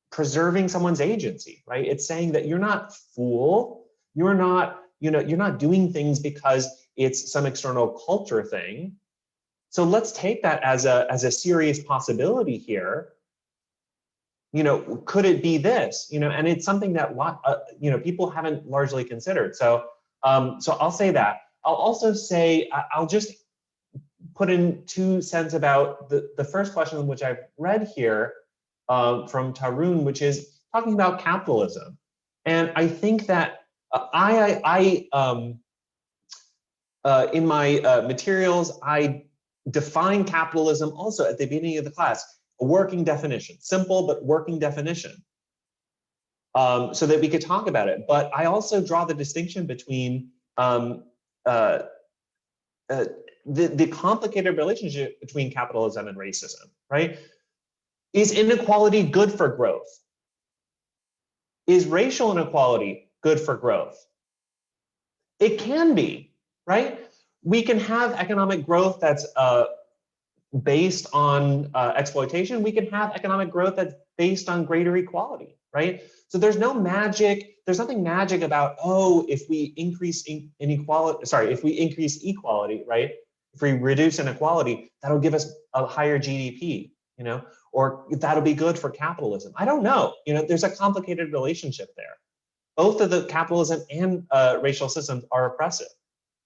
preserving someone's agency, right? It's saying that you're not fool, you're not, you know, you're not doing things because it's some external culture thing. So let's take that as a serious possibility here. You know, could it be this? You know, and it's something that you know, people haven't largely considered. So, so I'll say that. I'll also say I'll just put in 2 cents about the first question, which I've read here from Tarun, which is talking about capitalism, and I think that in my materials I define capitalism also at the beginning of the class. A working definition, simple but working definition, so that we could talk about it. But I also draw the distinction between the complicated relationship between capitalism and racism, right? Is inequality good for growth? Is racial inequality good for growth? It can be, right? We can have economic growth that's based on exploitation. We can have economic growth that's based on greater equality, right? So there's no magic, there's nothing magic about, oh, if we increase inequality, sorry, if we increase equality, right? If we reduce inequality, that'll give us a higher GDP, you know, or that'll be good for capitalism. I don't know, you know, there's a complicated relationship there. Both of the capitalism and racial systems are oppressive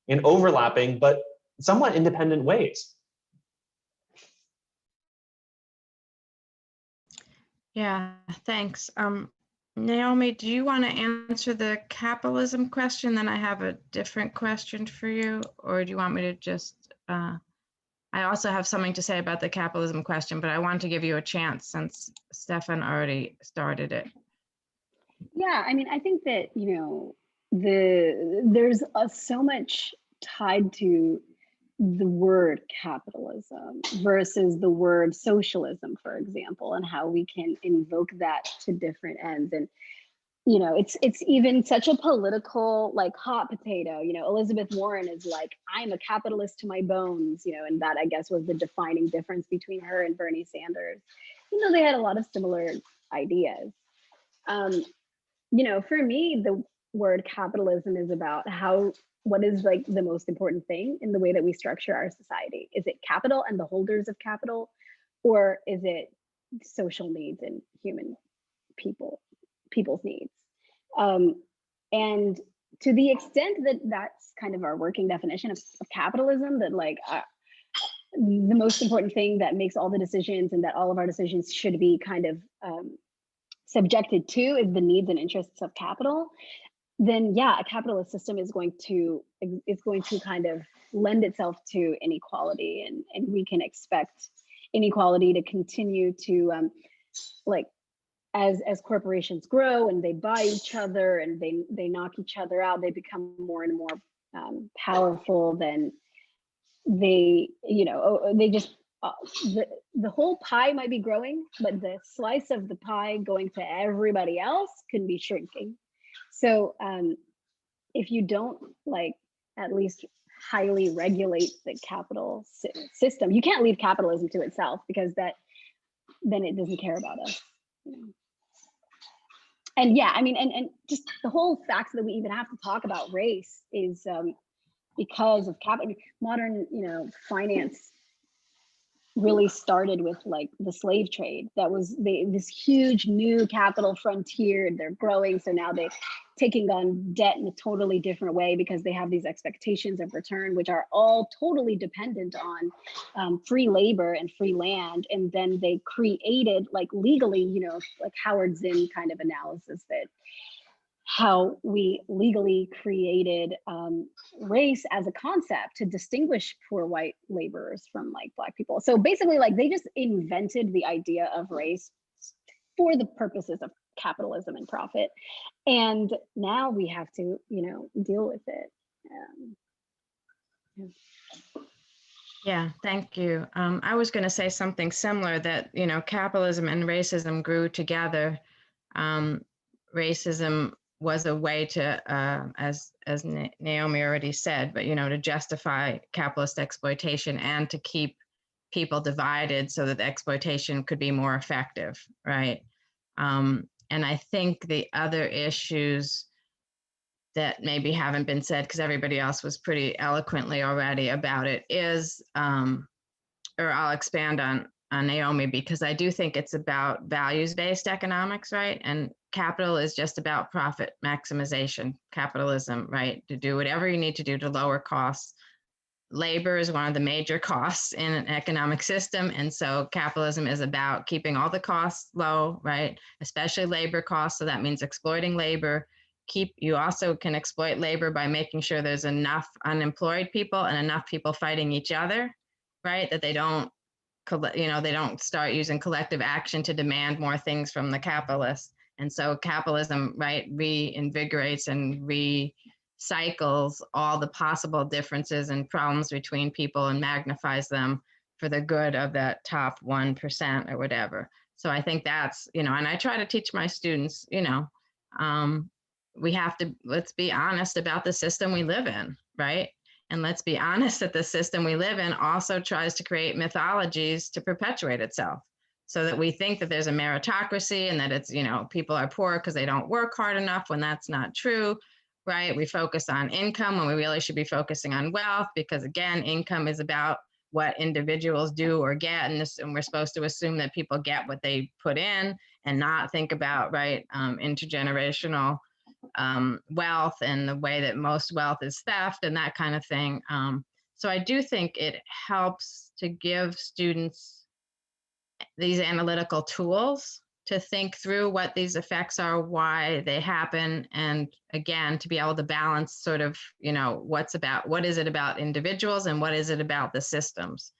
in overlapping, but somewhat independent ways. Yeah, thanks. Naomi, do you want to answer the capitalism question? Then I have a different question for you, or do you want me to just, I also have something to say about the capitalism question, but I want to give you a chance since Stephan already started it. Yeah, I mean, I think that, you know, there's so much tied to the word capitalism versus the word socialism, for example, and how we can invoke that to different ends. And you know, it's even such a political, like, hot potato. You know, Elizabeth Warren is like, I'm a capitalist to my bones, you know, and that, I guess, was the defining difference between her and Bernie Sanders, even though they had a lot of similar ideas. You know, for me, the word capitalism is about what is like the most important thing in the way that we structure our society. Is it capital and the holders of capital, or is it social needs and people's needs? And to the extent that that's kind of our working definition of capitalism, that like the most important thing that makes all the decisions and that all of our decisions should be kind of subjected to is the needs and interests of capital, then yeah, a capitalist system is going to kind of lend itself to inequality, and we can expect inequality to continue to like as corporations grow and they buy each other and they knock each other out, they become more and more powerful. Then they, you know, they just the whole pie might be growing, but the slice of the pie going to everybody else can be shrinking. So if you don't like at least highly regulate the capital system, you can't leave capitalism to itself, because then it doesn't care about us. You know? And yeah, I mean, and just the whole fact that we even have to talk about race is because of capital. Modern, you know, finance really started with like the slave trade. That was this huge new capital frontier. They're growing, so now they're taking on debt in a totally different way because they have these expectations of return, which are all totally dependent on free labor and free land. And then they created, like, legally, you know, like Howard Zinn kind of analysis, that how we legally created race as a concept to distinguish poor white laborers from like Black people. So basically, like, they just invented the idea of race for the purposes of capitalism and profit. And now we have to, you know, deal with it. Yeah, thank you. I was going to say something similar, that, you know, capitalism and racism grew together. Racism was a way to, as Naomi already said, but, you know, to justify capitalist exploitation and to keep people divided so that the exploitation could be more effective, right? And I think the other issues that maybe haven't been said, because everybody else was pretty eloquently already about it, is, or I'll expand on Naomi, because I do think it's about values-based economics, right? And capital is just about profit maximization, capitalism, right? To do whatever you need to do to lower costs. Labor is one of the major costs in an economic system. And so capitalism is about keeping all the costs low, right? Especially labor costs. So that means exploiting labor. You also can exploit labor by making sure there's enough unemployed people and enough people fighting each other, right? That they don't, you know, they don't start using collective action to demand more things from the capitalists. And so capitalism, right, reinvigorates and recycles all the possible differences and problems between people and magnifies them for the good of that top 1% or whatever. So I think that's, you know, and I try to teach my students, you know, we have to, let's be honest about the system we live in, right? And let's be honest that the system we live in also tries to create mythologies to perpetuate itself, so that we think that there's a meritocracy and that it's, you know, people are poor because they don't work hard enough, when that's not true, right? We focus on income when we really should be focusing on wealth, because again, income is about what individuals do or get, and we're supposed to assume that people get what they put in and not think about, right, intergenerational wealth and the way that most wealth is theft and that kind of thing. So I do think it helps to give students these analytical tools to think through what these effects are, why they happen, and again, to be able to balance sort of, you know, what is it about individuals and what is it about the systems,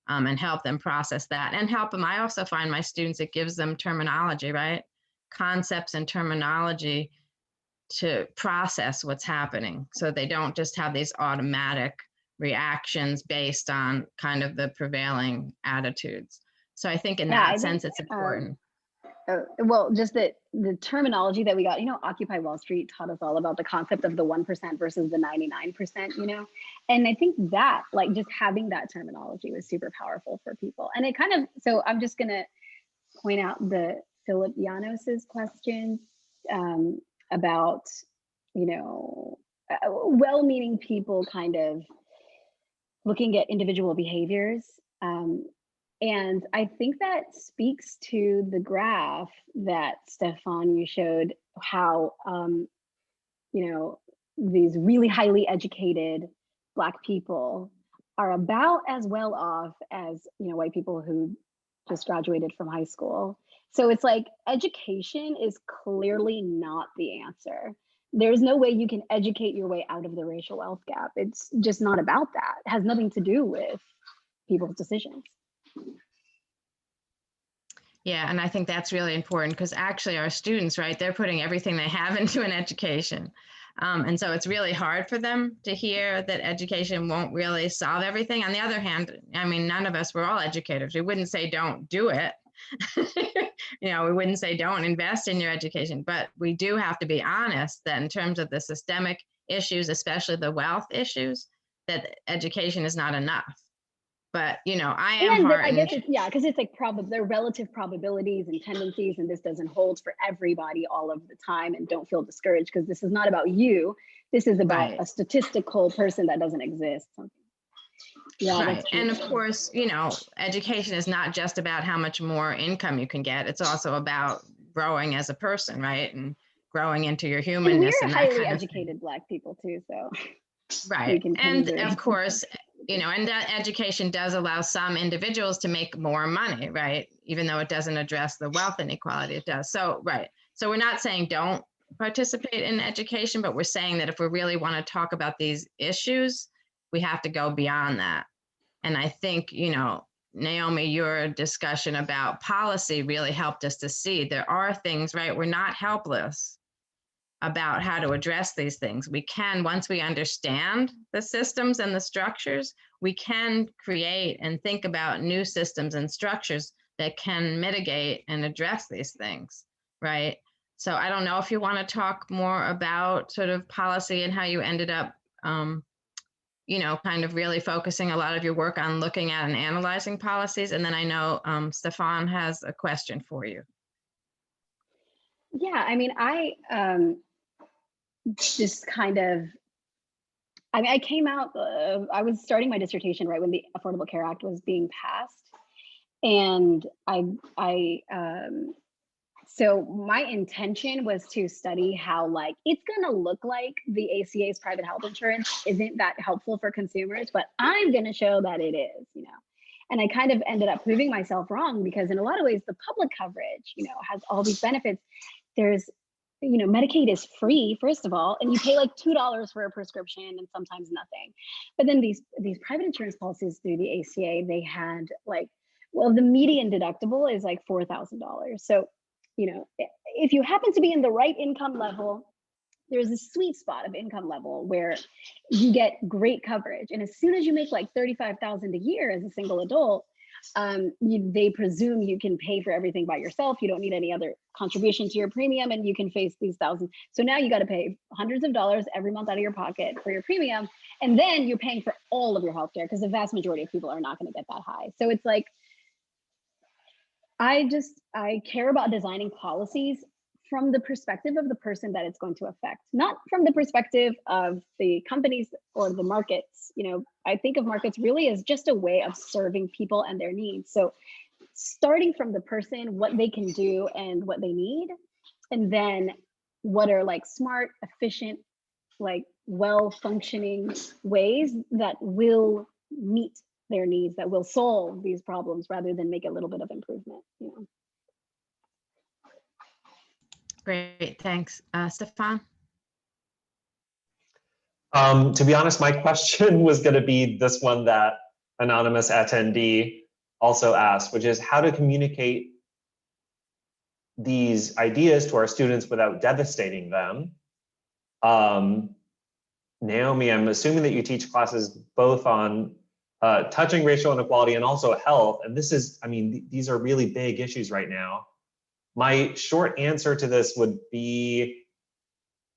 and help them process that and help them. I also find my students, it gives them terminology, right? Concepts and terminology to process what's happening, so they don't just have these automatic reactions based on kind of the prevailing attitudes. So I think in that sense, it's important. well, just the terminology that we got, Occupy Wall Street taught us all about the concept of the 1% versus the 99%, and I think that like just having that terminology was super powerful for people. And it kind of, so I'm just gonna point out the Philip Janos's question about, well-meaning people kind of looking at individual behaviors. And I think that speaks to the graph that Stephan, you showed, how these really highly educated Black people are about as well off as white people who just graduated from high school. So it's like education is clearly not the answer. There's no way you can educate your way out of the racial wealth gap. It's just not about that. It has nothing to do with people's decisions. Yeah, and I think that's really important because actually our students, right, they're putting everything they have into an education. And so it's really hard for them to hear that education won't really solve everything. On the other hand, I mean, none of us, we're all educators. We wouldn't say don't do it. We wouldn't say don't invest in your education, but we do have to be honest that in terms of the systemic issues, especially the wealth issues, that education is not enough. But, I am heartened. I guess because it's like they're relative probabilities and tendencies, and this doesn't hold for everybody all of the time. And don't feel discouraged because this is not about you. This is about a statistical person that doesn't exist. Yeah, right. And of course, education is not just about how much more income you can get. It's also about growing as a person, right? And growing into your humanness. And we're highly educated Black people too, so. Right. And of course, and that education does allow some individuals to make more money, right? Even though it doesn't address the wealth inequality, it does. So, right. So we're not saying don't participate in education, but we're saying that if we really want to talk about these issues, we have to go beyond that. And I think, Naomi, your discussion about policy really helped us to see there are things, right? We're not helpless about how to address these things. We can, once we understand the systems and the structures, we can create and think about new systems and structures that can mitigate and address these things, right? So I don't know if you want to talk more about sort of policy and how you ended up, kind of really focusing a lot of your work on looking at and analyzing policies. And then I know Stephan has a question for you. Yeah, I mean, just kind of, I came out, I was starting my dissertation right when the Affordable Care Act was being passed. And so my intention was to study how like, it's gonna look like the ACA's private health insurance isn't that helpful for consumers, but I'm gonna show that it is, And I kind of ended up proving myself wrong because in a lot of ways, the public coverage, has all these benefits. There's, Medicaid is free, first of all, and you pay like $2 for a prescription and sometimes nothing. But then these private insurance policies through the ACA, they had like, well, the median deductible is like $4,000. So, if you happen to be in the right income level, there's a sweet spot of income level where you get great coverage. And as soon as you make like $35,000 a year as a single adult, they presume you can pay for everything by yourself. You don't need any other contribution to your premium, and you can face these thousands. So now you got to pay hundreds of dollars every month out of your pocket for your premium. And then you're paying for all of your healthcare because the vast majority of people are not going to get that high. So it's like, I care about designing policies from the perspective of the person that it's going to affect, not from the perspective of the companies or the markets. I think of markets really as just a way of serving people and their needs. So starting from the person, what they can do and what they need, and then what are like smart, efficient, like well-functioning ways that will meet their needs, that will solve these problems rather than make a little bit of improvement. Great, thanks. Stephan? To be honest, my question was going to be this one that anonymous attendee also asked, which is how to communicate these ideas to our students without devastating them. Naomi, I'm assuming that you teach classes both on touching racial inequality and also health. And this is, these are really big issues right now. My short answer to this would be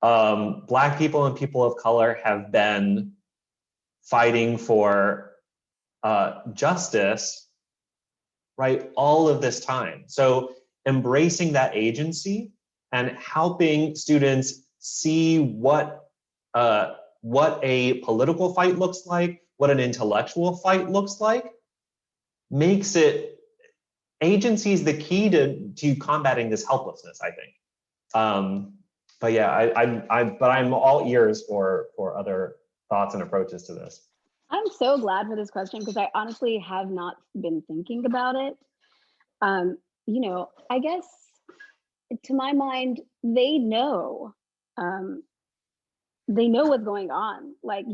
Black people and people of color have been fighting for justice, right, all of this time. So embracing that agency and helping students see what a political fight looks like, what an intellectual fight looks like, makes it, agency is the key to combating this helplessness, I think. But yeah, I'm all ears for other thoughts and approaches to this. I'm so glad for this question because I honestly have not been thinking about it. You know, I guess to my mind, they know what's going on. Like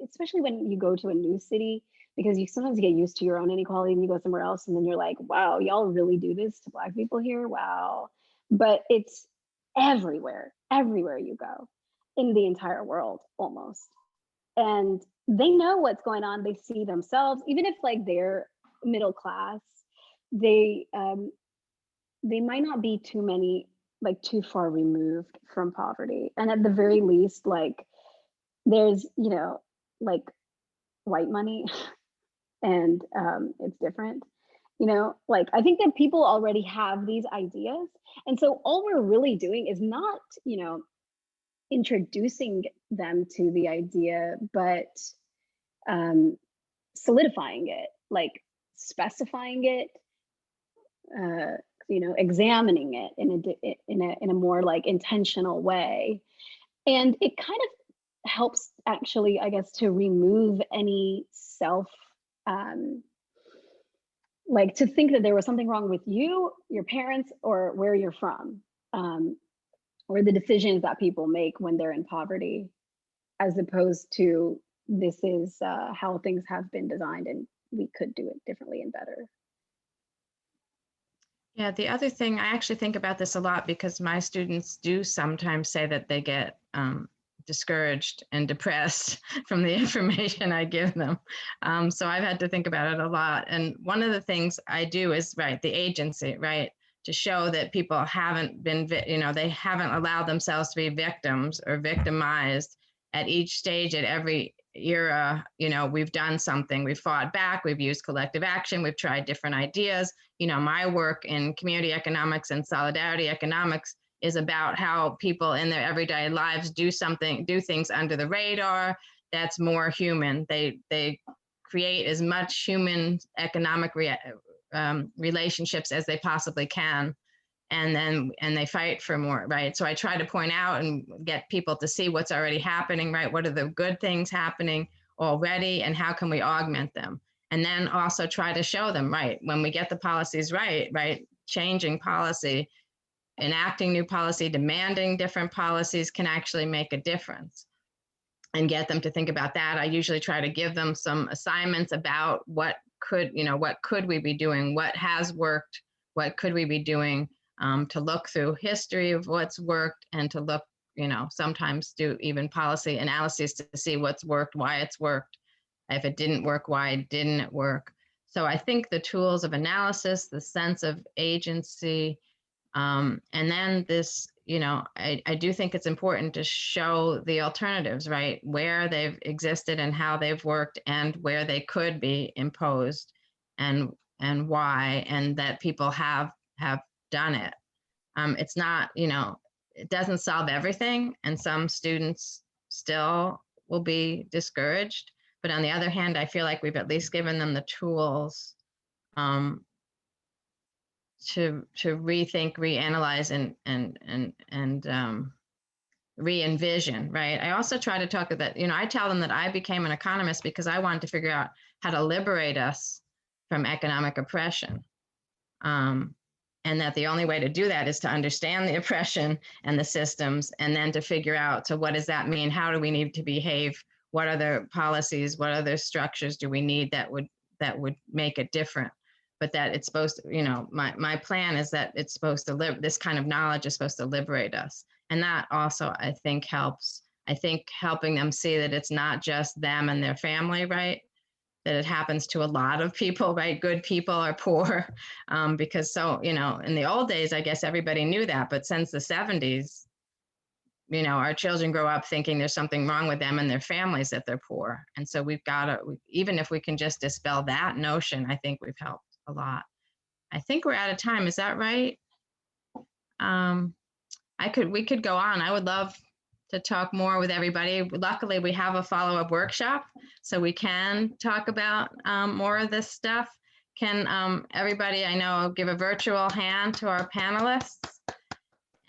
especially when you go to a new city, because you sometimes get used to your own inequality and you go somewhere else and then you're like, wow, y'all really do this to Black people here? Wow. But it's everywhere you go in the entire world almost. And they know what's going on. They see themselves, even if like they're middle class, they might not be too far removed from poverty. And at the very least, like there's, you know, like white money and it's different, you know, like I think that people already have these ideas. And so all we're really doing is not, you know, introducing them to the idea, but solidifying it, like specifying it, you know, examining it in a more like intentional way. And it kind of helps actually, I guess, to remove any like to think that there was something wrong with you, your parents, or where you're from, or the decisions that people make when they're in poverty, as opposed to this is how things have been designed and we could do it differently and better. Yeah, the other thing, I actually think about this a lot because my students do sometimes say that they get discouraged and depressed from the information I give them. So I've had to think about it a lot. And one of the things I do is, right, the agency, right, to show that people haven't been, you know, they haven't allowed themselves to be victims or victimized at each stage, at every era. You know, we've done something, we've fought back, we've used collective action, we've tried different ideas. You know, my work in community economics and solidarity economics is about how people in their everyday lives do things under the radar that's more human. They create as much human economic relationships as they possibly can, and they fight for more, right? So I try to point out and get people to see what's already happening, right? What are the good things happening already, and how can we augment them? And then also try to show them, right, when we get the policies right, changing policy, enacting new policy, demanding different policies can actually make a difference, and get them to think about that. I usually try to give them some assignments about what could we be doing, what has worked, what could we be doing, to look through history of what's worked, and to look, you know, sometimes do even policy analyses to see what's worked, why it's worked. If it didn't work, why didn't it work? So I think the tools of analysis, the sense of agency, and then this, you know, I do think it's important to show the alternatives, right? Where they've existed and how they've worked, and where they could be imposed, and why, and that people have done it. It's not, you know, it doesn't solve everything, and some students still will be discouraged. But on the other hand, I feel like we've at least given them the tools to rethink, reanalyze, and re-envision, right? I also try to talk that, you know, I tell them that I became an economist because I wanted to figure out how to liberate us from economic oppression. And that the only way to do that is to understand the oppression and the systems, and then to figure out, so what does that mean? How do we need to behave? What other policies, what other structures do we need that would make it different? But that it's supposed to, you know, my plan is that it's supposed to this kind of knowledge is supposed to liberate us. And that also, I think, helps. I think helping them see that it's not just them and their family, right? that it happens to a lot of people, right? Good people are poor, because so, you know, in the old days, I guess everybody knew that, but since the 70s, you know, our children grow up thinking there's something wrong with them and their families that they're poor. And so we've got to, even if we can just dispel that notion, I think we've helped a lot. I think we're out of time. Is that right? We could go on. I would love to talk more with everybody. Luckily, we have a follow-up workshop, so we can talk about more of this stuff. Can everybody I know give a virtual hand to our panelists?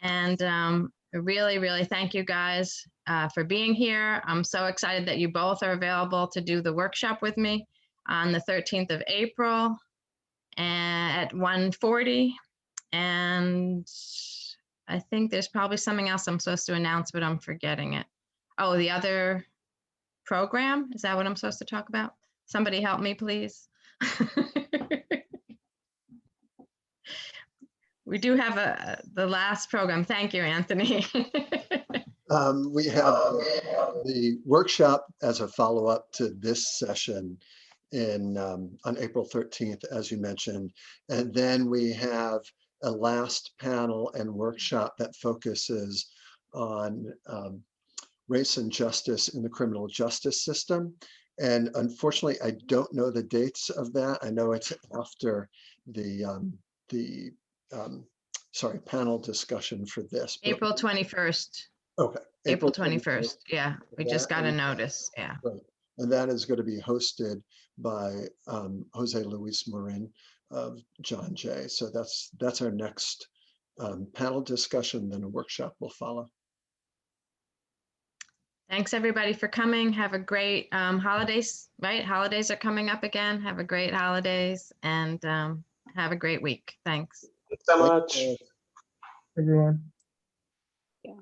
And really, really thank you guys for being here. I'm so excited that you both are available to do the workshop with me on the 13th of April at 1:40. And I think there's probably something else I'm supposed to announce, but I'm forgetting it. Oh, the other program? Is that what I'm supposed to talk about? Somebody help me, please. We do have the last program. Thank you, Anthony. We have the workshop as a follow-up to this session on April 13th, as you mentioned. And then we have a last panel and workshop that focuses on race and justice in the criminal justice system. And unfortunately, I don't know the dates of that. I know it's after the panel discussion for this. April 21st. Okay. April 21st. Yeah, we just got a notice. Yeah. Right. And that is going to be hosted by Jose Luis Marin of John Jay. So that's our next panel discussion. Then a workshop will follow. Thanks everybody for coming. Have a great holidays, right? Holidays are coming up again. Have a great holidays and have a great week. Thanks. Thanks so much, everyone. Yeah.